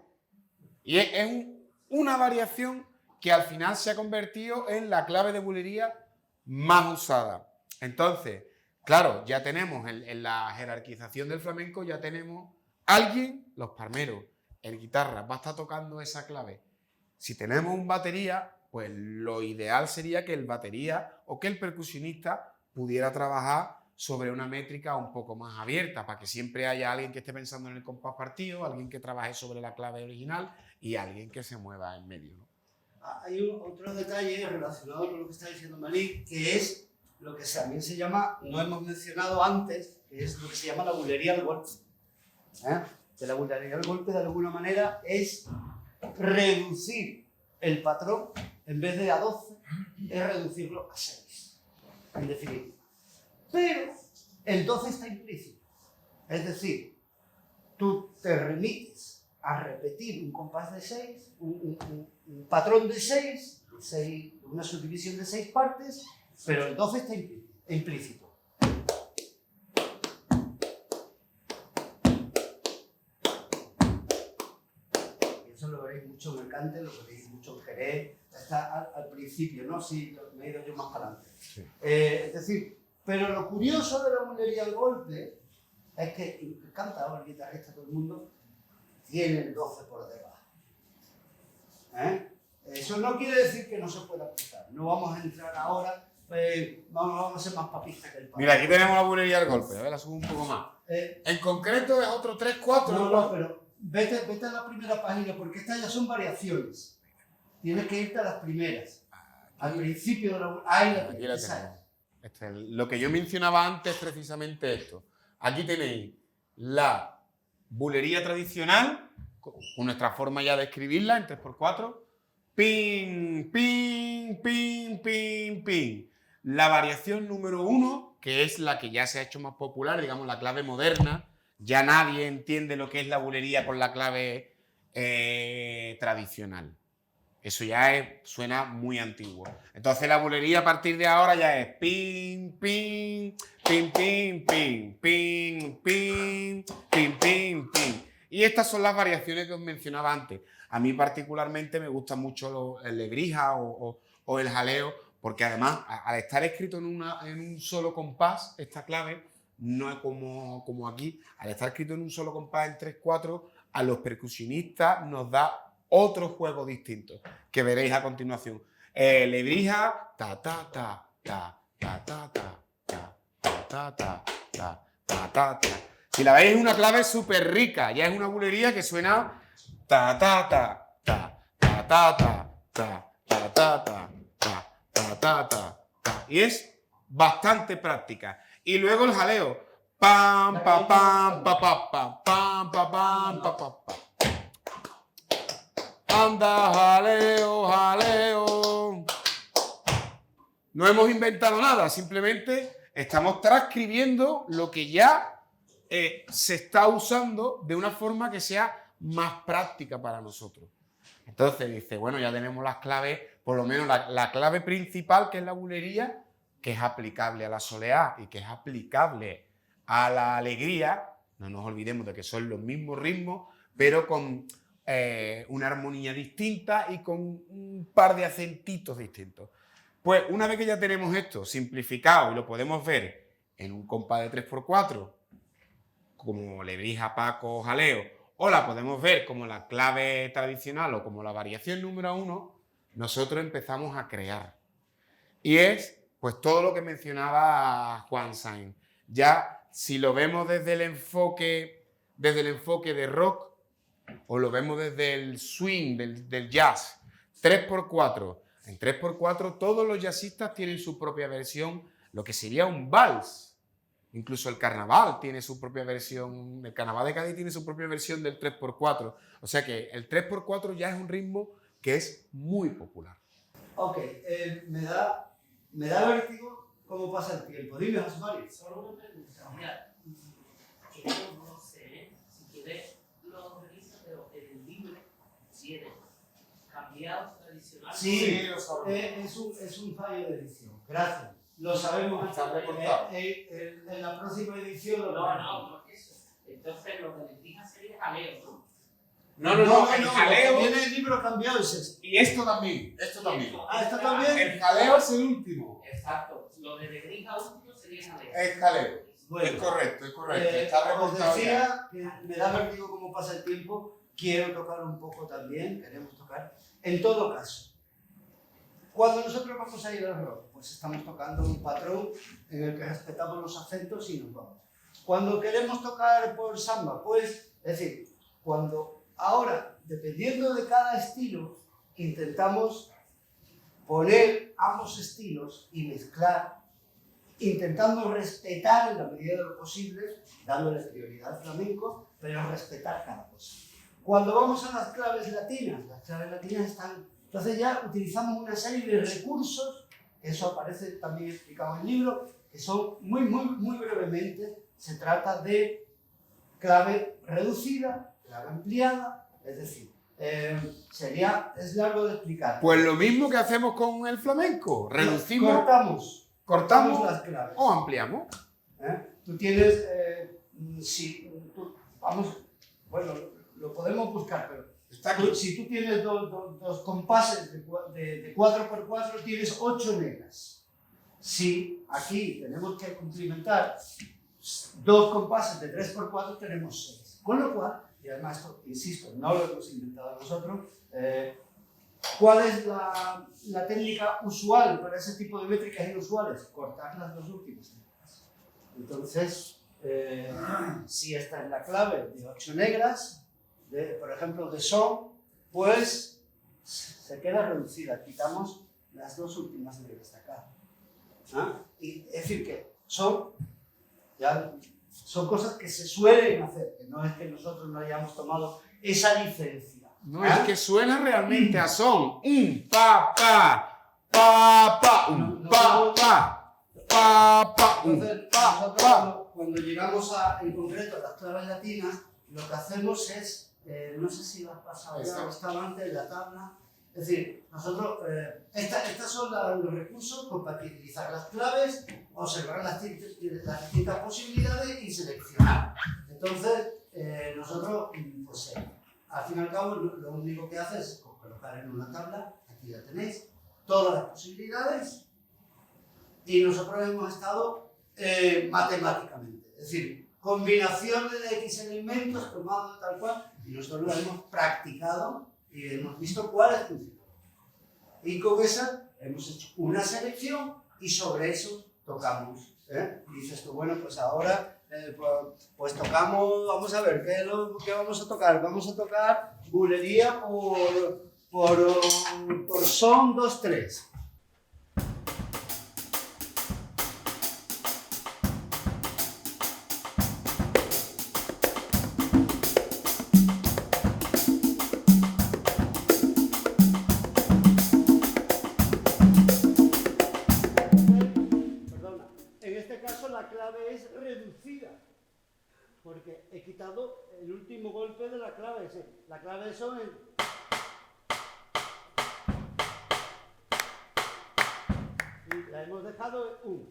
Y es una variación que al final se ha convertido en la clave de bulería más usada. Entonces, claro, ya tenemos en la jerarquización del flamenco, ya tenemos alguien, los palmeros, el guitarra, va a estar tocando esa clave. Si tenemos un batería, pues lo ideal sería que el batería o que el percusionista pudiera trabajar sobre una métrica un poco más abierta, para que siempre haya alguien que esté pensando en el compás partido, alguien que trabaje sobre la clave original y alguien que se mueva en medio, ¿no? Hay otro detalle relacionado con lo que está diciendo Malik, que es lo que también se llama, no hemos mencionado antes, que es lo que se llama la bulería del golpe. Que la bulería del golpe, de alguna manera, es reducir el patrón, en vez de a 12, es reducirlo a 6, en definitiva. Pero el 12 está implícito. Es decir, tú te remites a repetir un compás de 6, un patrón de 6, una subdivisión de 6 partes, pero el 12 está implícito. Y eso lo veréis mucho en el cante, lo veréis mucho en Jerez, está al principio, ¿no? Sí, me he ido yo más para adelante. Sí. Es decir, pero lo curioso de la bulería al golpe es que el cantador, el guitarrista, todo el mundo tiene el 12 por debajo. Eso no quiere decir que no se pueda aplicar. No vamos a entrar ahora, vamos a ser más papistas que el papá. Mira, aquí tenemos la bulería al golpe, a ver, la subo un poco más. En concreto es otro 3-4. No, pero vete a la primera página, porque estas ya son variaciones. Tienes que irte a las primeras. Al principio de la... Ahí la tenemos. Lo que yo mencionaba antes, precisamente esto. Aquí tenéis la bulería tradicional, con nuestra forma ya de escribirla en 3x4. Ping, ping, ping, ping, ping. La variación número 1, que es la que ya se ha hecho más popular, digamos la clave moderna. Ya nadie entiende lo que es la bulería con la clave tradicional. Eso ya suena muy antiguo. Entonces la bulería a partir de ahora ya es ping, ping, ping, ping, ping, ping, ping, ping, ping, ping. Y estas son las variaciones que os mencionaba antes. A mí particularmente me gusta mucho el lebrija o el jaleo, porque además al estar escrito en un solo compás, esta clave, no es como aquí, al estar escrito en un solo compás en 3-4, a los percusionistas nos da otro juego distinto, que veréis a continuación. Lebrija, ta, ta, ta, ta, ta, ta, ta, ta, ta, ta, ta, ta, ta, ta, ta. Si la veis es una clave súper rica, ya es una bulería que suena ta, ta, ta, ta, ta, ta, ta, ta, ta, ta, ta, ta, ta, ta, ta, y es bastante práctica. Y luego el jaleo, pam, pa, pam, pa, pa, pa, pam, pa, pam, pa, pa, pa. Anda, jaleo, jaleo. No hemos inventado nada, simplemente estamos transcribiendo lo que ya se está usando de una forma que sea más práctica para nosotros. Entonces dice, bueno, ya tenemos las claves, por lo menos la clave principal, que es la bulería, que es aplicable a la soleá y que es aplicable a la alegría. No nos olvidemos de que son los mismos ritmos, pero con una armonía distinta y con un par de acentitos distintos. Pues una vez que ya tenemos esto simplificado y lo podemos ver en un compás de 3x4, como lebrija, paco, jaleo, o la podemos ver como la clave tradicional o como la variación número 1, nosotros empezamos a crear. Y es pues todo lo que mencionaba Juan Sainz. Ya si lo vemos desde el enfoque de rock, o lo vemos desde el swing, del jazz, 3x4. En 3x4 todos los jazzistas tienen su propia versión, lo que sería un vals. Incluso el carnaval tiene su propia versión, el carnaval de Cádiz tiene su propia versión del 3x4. O sea que el 3x4 ya es un ritmo que es muy popular. Ok, me da me da vértigo cómo pasa el tiempo. Dime, José María. Solo una pregunta. Mira, que yo no sé si quieres lo revisa, pero en el libro tiene cambiado tradicional. Sí, lo sabemos. es un fallo de edición. Gracias. Lo sabemos. Está recortado. En la próxima edición lo No es eso. Entonces lo que le dije sería jaleo, ¿no? No, el no, jaleo. viene el libro cambiado es esto. Y esto también. Ah, ¿esto también? El jaleo es el último. Exacto. Lo de negrija último sería jaleo. Es jaleo. Bueno, Es correcto. Está os recortado ya. decía que me da vértigo cómo pasa el tiempo. Quiero tocar un poco también, queremos tocar. En todo caso, cuando nosotros vamos a ir al rock, pues estamos tocando un patrón en el que respetamos los acentos y nos vamos. Cuando queremos tocar por samba, pues, es decir, cuando ahora, dependiendo de cada estilo, intentamos poner ambos estilos y mezclar, intentando respetar en la medida de lo posible, dándole prioridad al flamenco, pero respetar cada cosa. Cuando vamos a las claves latinas están... Entonces ya utilizamos una serie de recursos, eso aparece también explicado en el libro, que son muy brevemente, se trata de clave reducida, clave ampliada, es decir, es largo de explicar. Pues lo mismo que hacemos con el flamenco. Reducimos, cortamos las claves. o ampliamos. Tú tienes, bueno, lo podemos buscar, pero Está aquí. si tú tienes dos compases de 4x4, tienes 8 negras. Si aquí tenemos que cumplimentar 2 compases de 3x4, tenemos 6. Con lo cual, y además esto, insisto, no lo hemos inventado nosotros, ¿cuál es la técnica usual para ese tipo de métricas inusuales? Cortar las 2 últimas negras. Entonces, si esta es la clave de 8 negras, por ejemplo, de sol, pues se queda reducida. Quitamos las 2 últimas negras de acá. Y es decir, que son cosas que se suelen hacer, que no es que nosotros no hayamos tomado esa licencia. No, es que suena realmente a son. Un pa, pa, pa, pa, un pa, pa, pa, pa, un Entonces, pa, nosotros pa. cuando llegamos en concreto a las claves latinas, lo que hacemos es, no sé si lo has pasado ya o estaba antes en la tabla, es decir, nosotros, estas son los recursos, compatibilizar las claves, observar las distintas posibilidades y seleccionar. Entonces, nosotros, pues, al fin y al cabo, lo único que hace es colocar en una tabla, aquí ya tenéis, todas las posibilidades, y nosotros hemos estado matemáticamente, es decir, combinación de X elementos tomados tal cual, y nosotros lo hemos practicado y hemos visto cuáles funcionan. Y con esa hemos hecho una selección y sobre eso tocamos. Y dices tú, bueno, pues ahora pues tocamos, vamos a ver, ¿qué vamos a tocar? Vamos a tocar bulería por son 2-3. Porque he quitado el último golpe de la clave. La clave son y la hemos dejado en 1.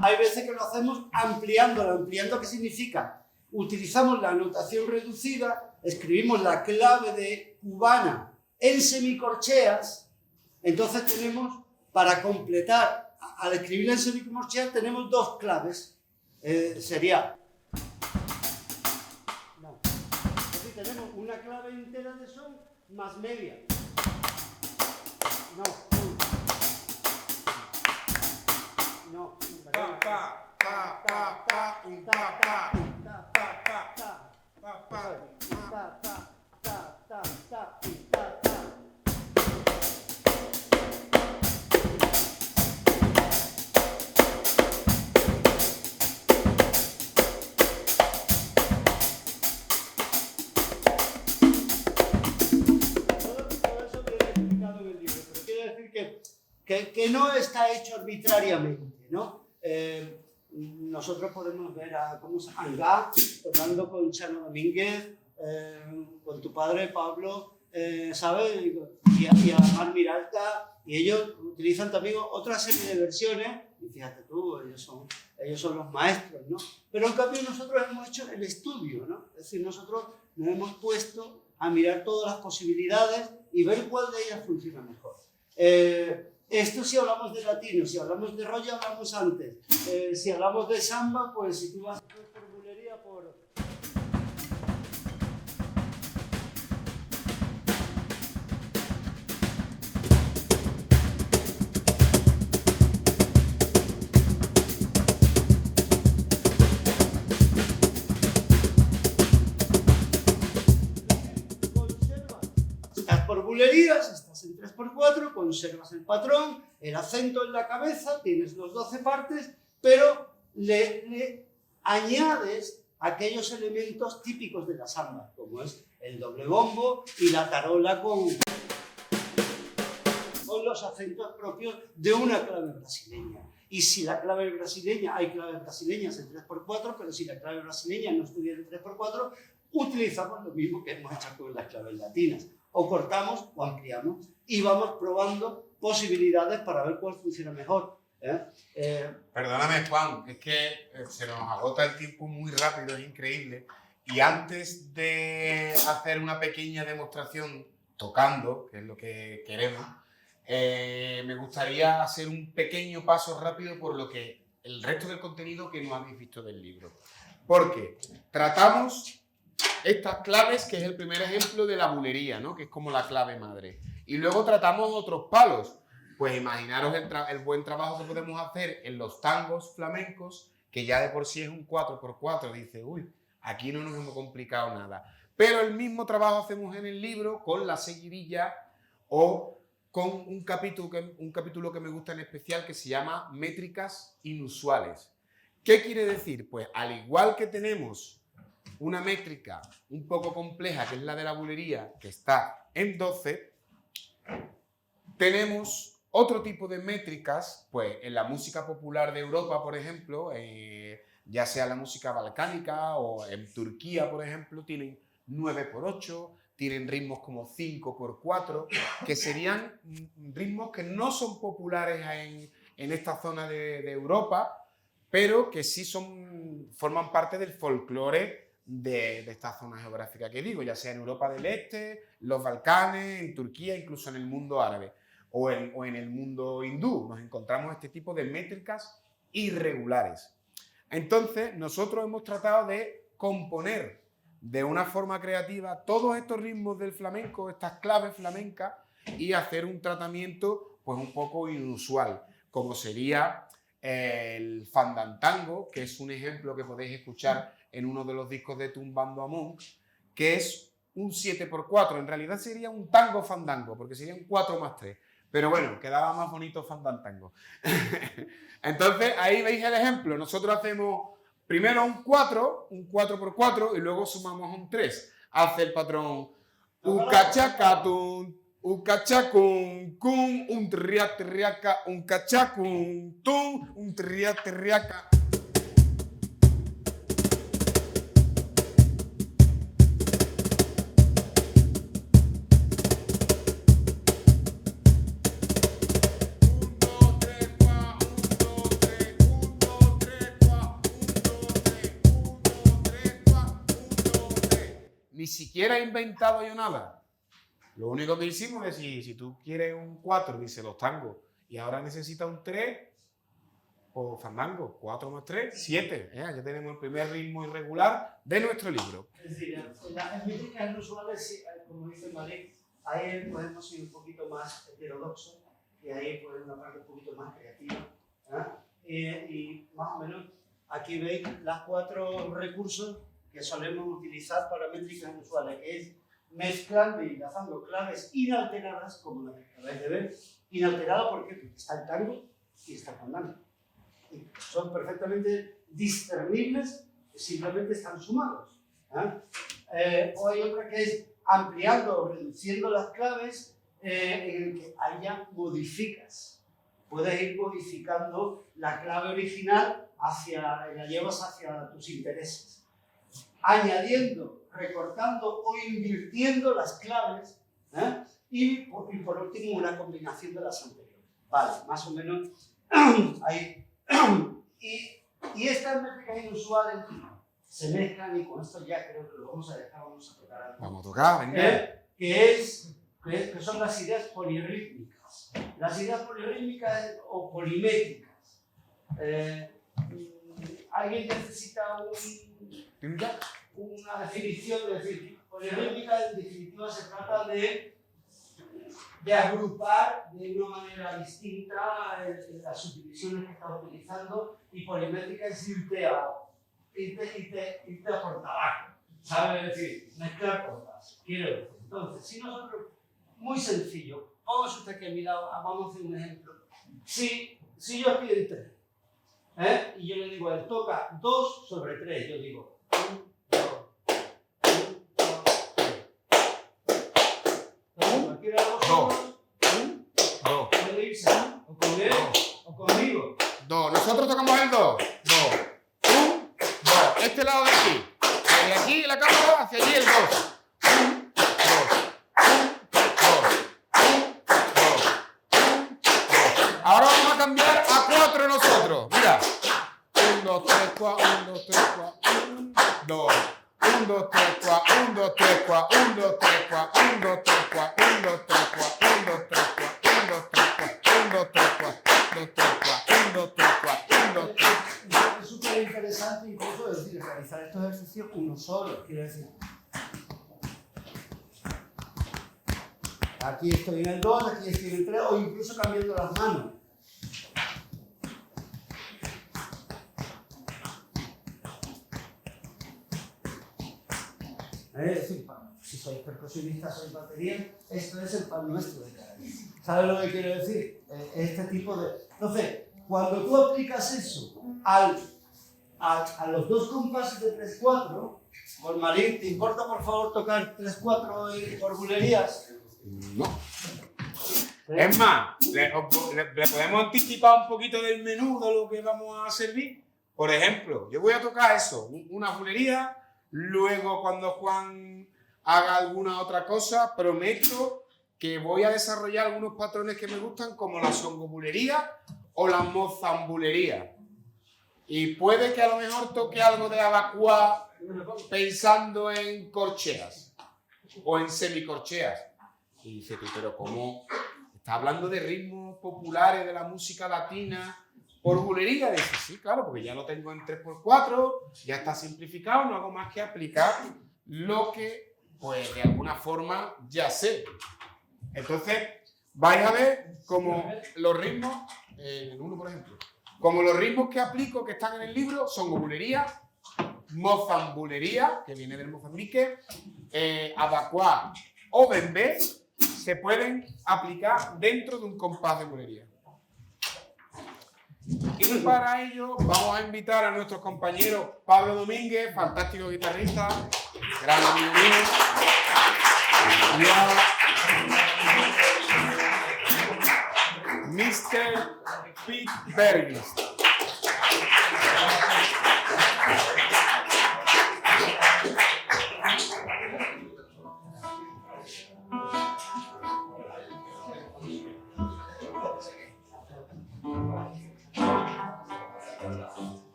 Hay veces que lo hacemos ampliándolo. ¿Ampliando qué significa? Utilizamos la notación reducida, escribimos la clave de cubana en semicorcheas, entonces tenemos, para completar, al escribirla en semicorcheas tenemos 2 claves, sería... No. Aquí tenemos una clave entera de sol más media. No, Pa, pa, pa, pa, pa, un pa, pa, pa, pa, pa, pa, pa, pa. que no está hecho arbitrariamente, ¿no? Nosotros podemos ver a Angá tocando con Chano Domínguez, con tu padre Pablo, ¿sabes? Y a Mar Miralta, y ellos utilizan también otra serie de versiones, y fíjate tú, ellos son los maestros, ¿no? Pero en cambio nosotros hemos hecho el estudio, ¿no? Es decir, nosotros nos hemos puesto a mirar todas las posibilidades y ver cuál de ellas funciona mejor. Esto si hablamos de latino, si hablamos de rollo hablamos antes, si hablamos de samba, pues si tú vas por bulería, por... Estás por bulerías, estás en 3x4, conservas el patrón, el acento en la cabeza, tienes los 12 partes, pero le añades aquellos elementos típicos de la samba, como es el doble bombo y la tarola con los acentos propios de una clave brasileña. Y si la clave brasileña, hay claves brasileñas en 3x4, pero si la clave brasileña no estuviera en 3x4, utilizamos lo mismo que hemos hecho con las claves latinas. O cortamos o ampliamos y vamos probando posibilidades para ver cuál funciona mejor. Perdóname, Juan, es que se nos agota el tiempo muy rápido, es increíble. Y antes de hacer una pequeña demostración tocando, que es lo que queremos, me gustaría hacer un pequeño paso rápido por lo que el resto del contenido que no habéis visto del libro. Porque tratamos estas claves, que es el primer ejemplo de la bulería, ¿no? Que es como la clave madre. Y luego tratamos otros palos. Pues imaginaros el buen trabajo que podemos hacer en los tangos flamencos, que ya de por sí es un 4x4. Dice, uy, aquí no nos hemos complicado nada. Pero el mismo trabajo hacemos en el libro con la seguidilla o con un capítulo que me gusta en especial que se llama Métricas Inusuales. ¿Qué quiere decir? Pues al igual que tenemos una métrica un poco compleja, que es la de la bulería, que está en 12, tenemos otro tipo de métricas, pues en la música popular de Europa, por ejemplo, ya sea la música balcánica o en Turquía, por ejemplo, tienen 9x8, tienen ritmos como 5x4, que serían ritmos que no son populares en esta zona de Europa, pero que sí forman parte del folclore de esta zona geográfica que digo, ya sea en Europa del Este, los Balcanes, en Turquía, incluso en el mundo árabe o en el mundo hindú. Nos encontramos este tipo de métricas irregulares. Entonces, nosotros hemos tratado de componer de una forma creativa todos estos ritmos del flamenco, estas claves flamencas, y hacer un tratamiento pues un poco inusual, como sería el fandantango, que es un ejemplo que podéis escuchar en uno de los discos de Tumbando a Monk, que es un 7x4. En realidad sería un tango fandango, porque sería un 4+3. Pero bueno, quedaba más bonito fandantango. Entonces, ahí veis el ejemplo. Nosotros hacemos primero un 4x4, y luego sumamos un 3. Hace el patrón ucachacatun, ucachacun, cun, un triaca, un cachacun, tun, un triaca. Ni siquiera he inventado yo nada. Lo único que hicimos es si tú quieres un 4, dice los tangos, y ahora necesitas un 3, pues fandango, 4+3, 7. Ya tenemos el primer ritmo irregular de nuestro libro. Es decir, las métricas inusuales, como dice Malik, ahí podemos ir un poquito más heterodoxo y ahí puede una parte un poquito más creativa. Y más o menos aquí veis las 4 recursos que solemos utilizar para métricas inusuales, que es mezclando y enlazando claves inalteradas, como la que acabáis de ver. Inalterada, ¿por qué? Porque está el tango y está el fandango. Y son perfectamente discernibles, simplemente están sumados. O hay otra que es ampliando o reduciendo las claves, en el que ahí ya modificas puedes ir modificando la clave original la llevas hacia tus intereses. Añadiendo, recortando o invirtiendo las claves, ¿eh? y por último una combinación de las anteriores. Vale, más o menos ahí. Y estas métricas inusuales se mezclan y con esto ya creo que lo vamos a dejar, vamos a tocar algo. Vamos a tocar, venga. Que son las ideas polirrítmicas. Las ideas polirrítmicas o polimétricas. ¿Alguien necesita una definición? Es decir, polirrítmica en definitiva se trata de agrupar de una manera distinta las subdivisiones que estás utilizando, y polimétrica es irte a por tabaco, ¿sabes? Es decir, mezclar cosas. Quiero decir, entonces, si nosotros, muy sencillo, póngase usted aquí a mi lado, vamos a hacer un ejemplo. Si yo estoy en 3, ¿eh? Y yo le digo, él toca 2 sobre 3, yo digo 1, 2, 1, 2, 3. Cualquiera de vosotros, 1, 2, puede irse, o con él, o conmigo. 2, nosotros tocamos el 2, 2, 1, 2, este lado de aquí, de aquí la cámara hacia allí el 2. Ahora vamos a cambiar a 4 nosotros. Mira. 1, 2, 3, 4, 1, 2, 3, 4, 1, 2. 1, 2, 3, 4, 1, 2, 3, 4, 1, 2, 3, 4, 1, 2, 3, 4, 1, 2, 3, 4, 1, 2, 3, 4, 1, 2, 3, 4, 1, 2, 3, 4, 1, 2, 3, 4, 1, 2, 3, 4, 1, 2, 3. Es súper interesante incluso decir, realizar estos ejercicios uno solo, quiero decir. Aquí estoy en el 2, aquí estoy en el 3, o incluso cambiando las manos. Es decir, si sois percusionistas, sois batería, esto es el pan nuestro de cada día. ¿Sabes lo que quiero decir? Este tipo de... Entonces, cuando tú aplicas eso a los dos compases de 3-4, Marín, ¿te importa por favor tocar 3-4 por bulerías? No. Es más, ¿le podemos anticipar un poquito del menú de lo que vamos a servir? Por ejemplo, yo voy a tocar eso, una bulería. Luego, cuando Juan haga alguna otra cosa, prometo que voy a desarrollar algunos patrones que me gustan, como la songobulería o la mozambulería. Y puede que a lo mejor toque algo de abacuá pensando en corcheas o en semicorcheas. Y dice tú, pero ¿cómo? ¿Estás hablando de ritmos populares de la música latina por bulería? Dice, sí, claro, porque ya lo tengo en 3x4, ya está simplificado, no hago más que aplicar lo que, pues, de alguna forma ya sé. Entonces, vais a ver como los ritmos, en el 1, por ejemplo, como los ritmos que aplico, que están en el libro, son bulería, mozambulería, que viene del Mozambique, abacuá o bembé, se pueden aplicar dentro de un compás de bulería. Y para ello vamos a invitar a nuestros compañeros Pablo Domínguez, fantástico guitarrista, gran amigo mío, y a Mr. Pete Bergis.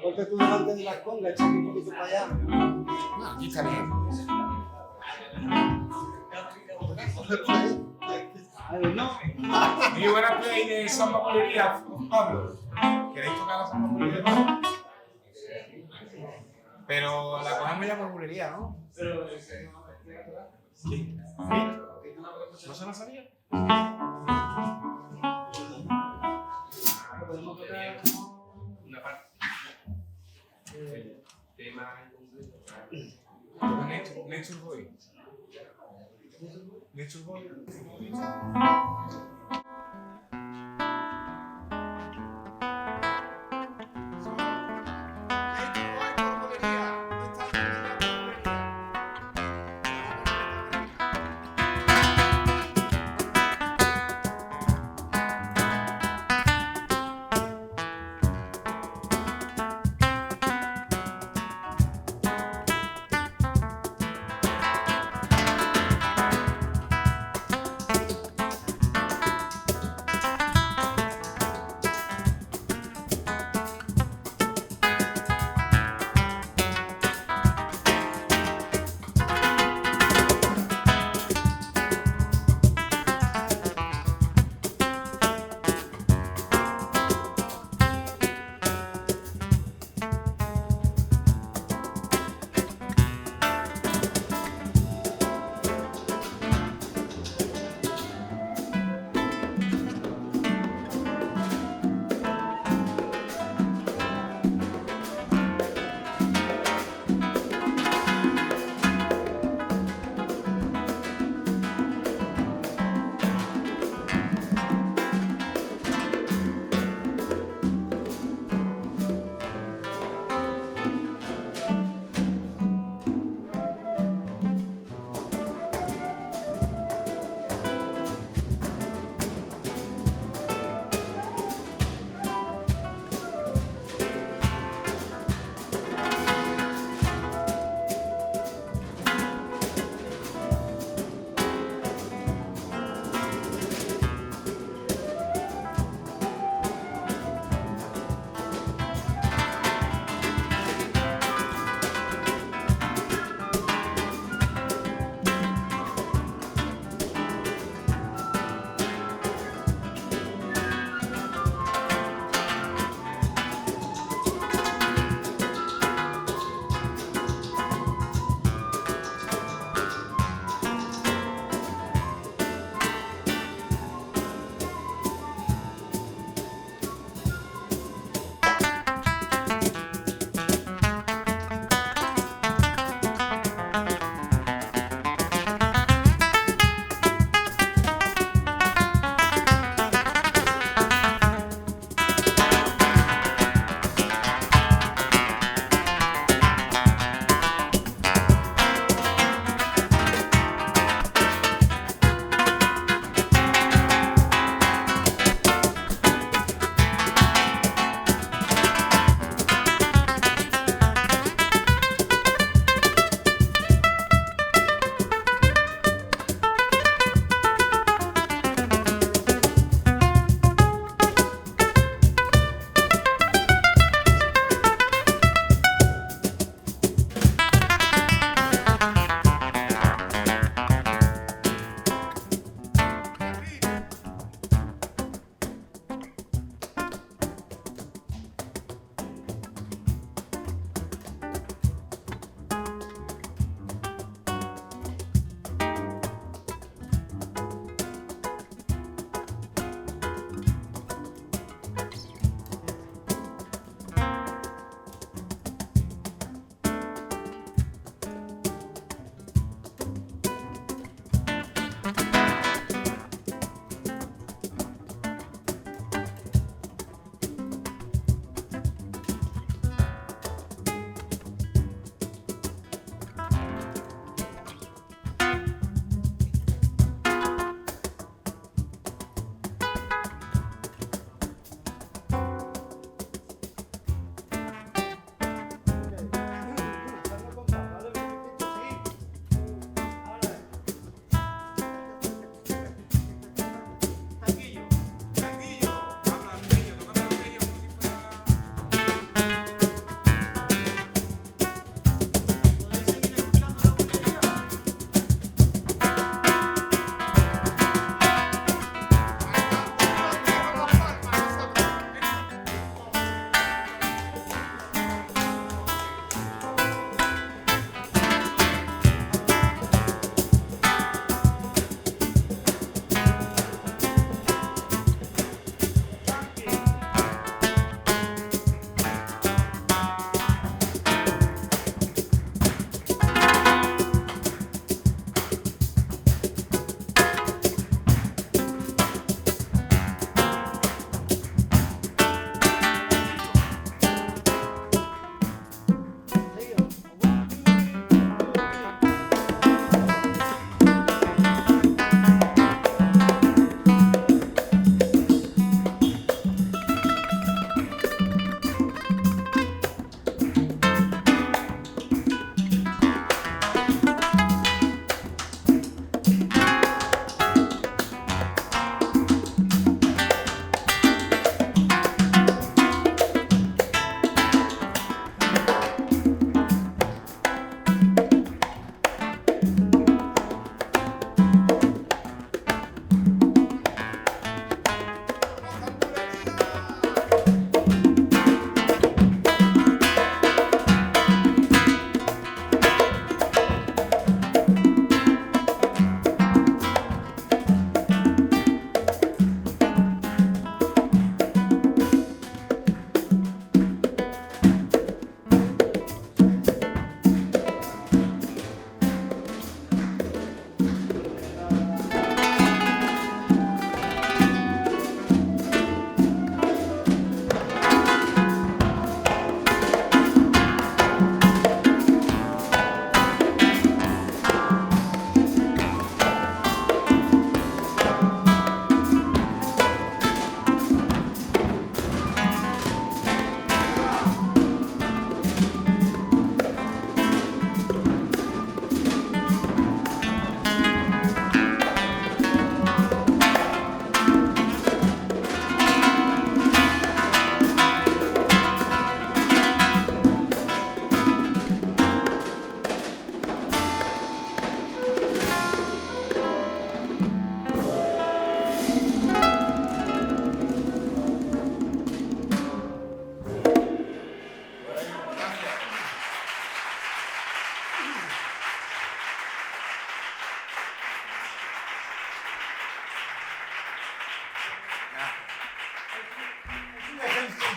Ponte tú delante de la conga, échate un poquito para allá. No, aquí está bien. No. Do you wanna play the samba bulería, Pablo? ¿Queréis tocar la samba bulería, Pablo? Pero la cogemos ya por bulería, ¿no? Pero ¿sí? ¿No se la sabía? Podemos tocar una parte. Little boy.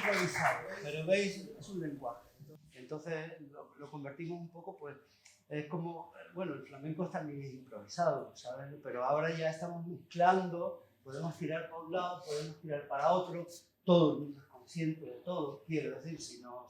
improvisado, pero veis, es un lenguaje. Entonces lo convertimos un poco, pues, es como, bueno, el flamenco también es improvisado, ¿sabes? Pero ahora ya estamos mezclando, podemos tirar para un lado, podemos tirar para otro, todo el mundo es consciente de todo, quiero decir, si no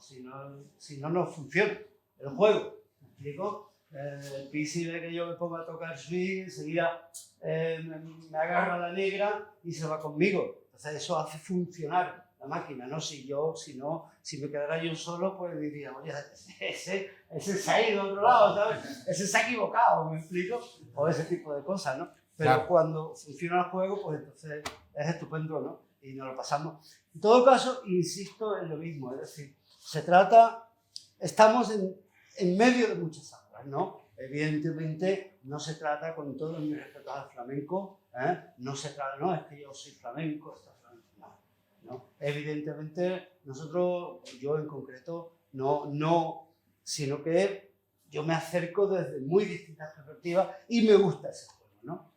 funciona el juego, ¿me explico? El Pisi ve que yo me pongo a tocar swing, enseguida me agarra la negra y se va conmigo. Entonces eso hace funcionar la máquina, ¿no? Si me quedara yo solo, pues diría, oye, ese se ha ido a otro lado, ¿sabes? Ese se ha equivocado, ¿me explico? O ese tipo de cosas, ¿no? Pero claro, cuando funciona el juego, pues entonces es estupendo, ¿no? Y nos lo pasamos. En todo caso, insisto en lo mismo, es decir, estamos en medio de muchas aguas, ¿no? Evidentemente no se trata, con todo mi respeto al flamenco, no se trata, no, es que yo soy flamenco, no. Evidentemente nosotros, yo en concreto, no, sino que yo me acerco desde muy distintas perspectivas y me gusta ese juego, ¿no?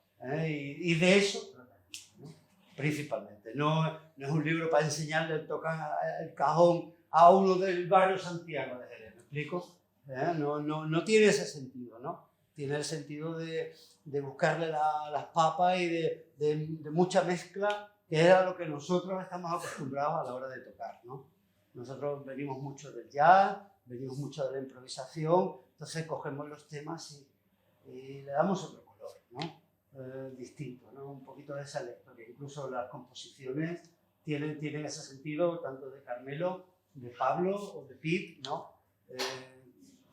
Y de eso trata, ¿no? Principalmente. No es un libro para enseñarle a tocar el cajón a uno del barrio Santiago de Jerez, ¿me explico? No tiene ese sentido, ¿no? Tiene el sentido de buscarle las papas y de mucha mezcla, que era lo que nosotros estamos acostumbrados a la hora de tocar, ¿no? Nosotros venimos mucho del jazz, venimos mucho de la improvisación, entonces cogemos los temas y le damos otro color, ¿no? Distinto, ¿no? Un poquito de esa lectura. Incluso las composiciones tienen ese sentido, tanto de Carmelo, de Pablo o de Pete, ¿no?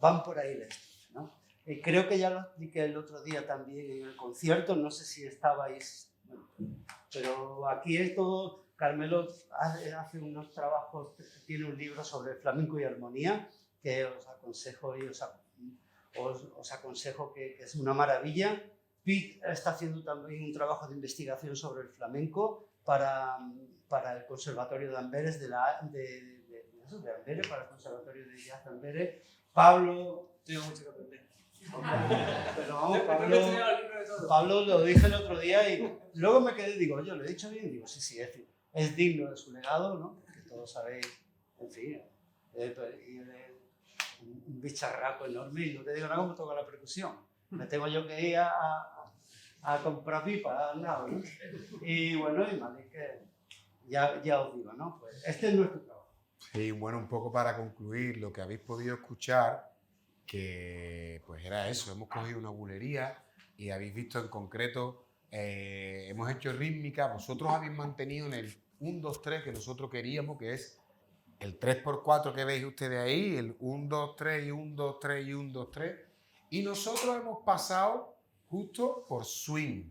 Van por ahí la historia, ¿no? Creo que ya lo expliqué el otro día también en el concierto, no sé si estabais, bueno, pero aquí es todo. Carmelo hace unos trabajos, tiene un libro sobre flamenco y armonía, que os aconsejo y os aconsejo que es una maravilla. Pete está haciendo también un trabajo de investigación sobre el flamenco para el Conservatorio de Amberes, de Amberes, para el Conservatorio de Jazz de Amberes. Pablo... Tengo mucho que aprender. Pero vamos, Pablo lo dije el otro día y luego me quedé, digo, oye, ¿lo he dicho bien? Digo, sí, es digno de su legado, ¿no? Que todos sabéis, en fin, un bicharraco enorme y no te digo nada cómo toca la percusión. Me tengo yo que ir a comprar pipa al lado, ¿no? Y bueno, y mal, es que ya os digo, ¿no? Pues este es nuestro trabajo. Sí, bueno, un poco para concluir, lo que habéis podido escuchar, que pues era eso, hemos cogido una bulería y habéis visto en concreto, hemos hecho rítmica, vosotros habéis mantenido en el 1, 2, 3 que nosotros queríamos, que es el 3x4 que veis ustedes ahí, el 1, 2, 3 y 1, 2, 3 y 1, 2, 3, y nosotros hemos pasado justo por swing,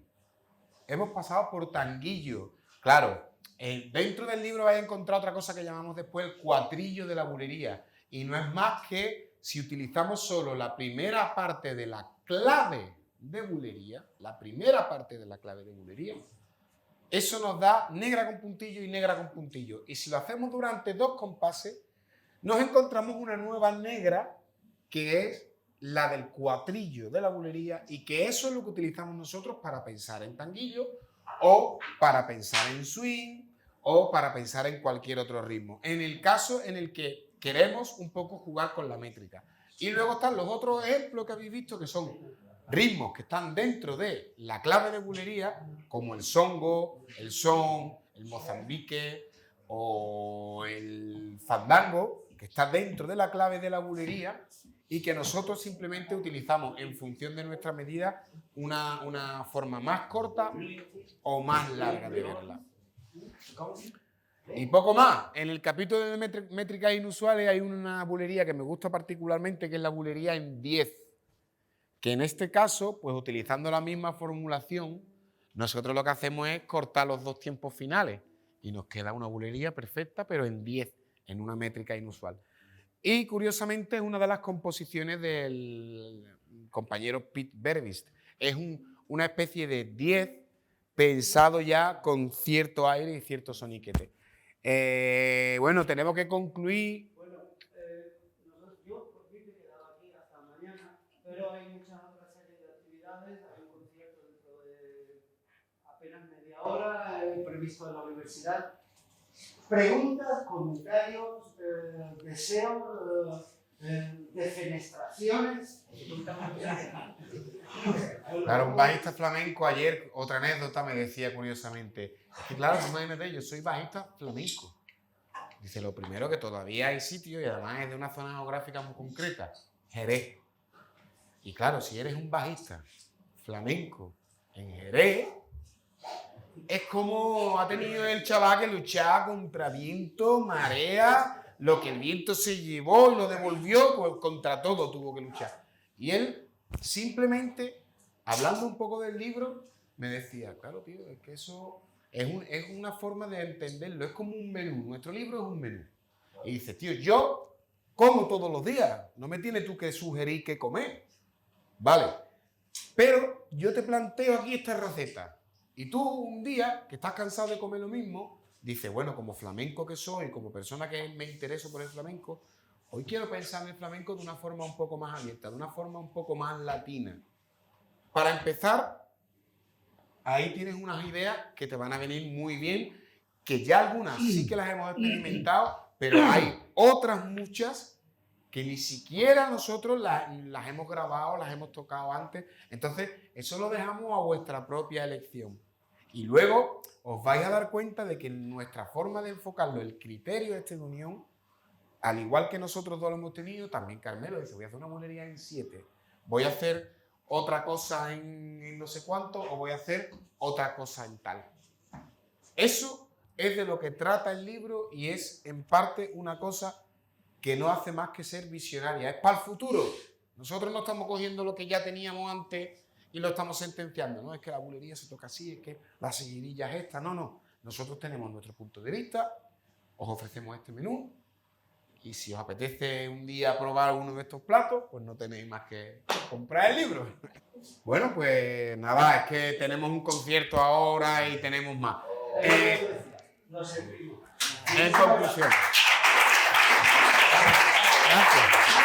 hemos pasado por tanguillo. Claro, dentro del libro vais a encontrar otra cosa que llamamos después el cuatrillo de la bulería, y no es más que si utilizamos solo la primera parte de la clave de bulería, eso nos da negra con puntillo y negra con puntillo. Y si lo hacemos durante 2 compases, nos encontramos una nueva negra que es la del cuatrillo de la bulería, y que eso es lo que utilizamos nosotros para pensar en tanguillo o para pensar en swing o para pensar en cualquier otro ritmo. En el caso en el que queremos un poco jugar con la métrica. Y luego están los otros ejemplos que habéis visto, que son ritmos que están dentro de la clave de bulería, como el songo, el son, el mozambique o el fandango, que está dentro de la clave de la bulería y que nosotros simplemente utilizamos en función de nuestra medida una forma más corta o más larga de verla. Y poco más. En el capítulo de métricas inusuales hay una bulería que me gusta particularmente, que es la bulería en 10. Que en este caso, pues utilizando la misma formulación, nosotros lo que hacemos es cortar los 2 tiempos finales y nos queda una bulería perfecta, pero en 10, en una métrica inusual. Y curiosamente es una de las composiciones del compañero Pete Berbist. Es una especie de 10 pensado ya con cierto aire y cierto soniquete. Bueno, tenemos que concluir. Bueno, yo por fin me he quedado aquí hasta mañana, pero hay muchas otras series de actividades. Hay un concierto dentro de apenas media hora, previsto en la universidad. Preguntas, comentarios, deseos, defenestraciones. Claro, un bajista flamenco ayer, otra anécdota, me decía curiosamente, es que claro, imagínate, yo soy bajista flamenco. Dice, lo primero que todavía hay sitio y además es de una zona geográfica muy concreta, Jerez. Y claro, si eres un bajista flamenco en Jerez, es como ha tenido el chaval que luchar contra viento, marea, lo que el viento se llevó y lo devolvió, pues contra todo tuvo que luchar. Y él simplemente, hablando un poco del libro, me decía, claro, tío, es que eso es una forma de entenderlo, es como un menú, nuestro libro es un menú. Y dice, tío, yo como todos los días, no me tienes tú que sugerir qué comer, ¿vale? Pero yo te planteo aquí esta receta. Y tú un día, que estás cansado de comer lo mismo, dices, bueno, como flamenco que soy, como persona que me intereso por el flamenco, hoy quiero pensar en el flamenco de una forma un poco más abierta, de una forma un poco más latina. Para empezar, ahí tienes unas ideas que te van a venir muy bien, que ya algunas sí que las hemos experimentado, pero hay otras muchas que ni siquiera nosotros las hemos grabado, las hemos tocado antes. Entonces, eso lo dejamos a vuestra propia elección. Y luego os vais a dar cuenta de que nuestra forma de enfocarlo, el criterio de unión, al igual que nosotros dos lo hemos tenido, también Carmelo dice, voy a hacer una bulería en 7, voy a hacer otra cosa en no sé cuánto, o voy a hacer otra cosa en tal. Eso es de lo que trata el libro y es en parte una cosa que no hace más que ser visionaria, es para el futuro. Nosotros no estamos cogiendo lo que ya teníamos antes y lo estamos sentenciando, no es que la bulería se toca así, es que la seguidilla es esta, no. Nosotros tenemos nuestro punto de vista, os ofrecemos este menú y si os apetece un día probar uno de estos platos, pues no tenéis más que comprar el libro. Bueno, pues nada, es que tenemos un concierto ahora y tenemos más. En conclusión. Gracias.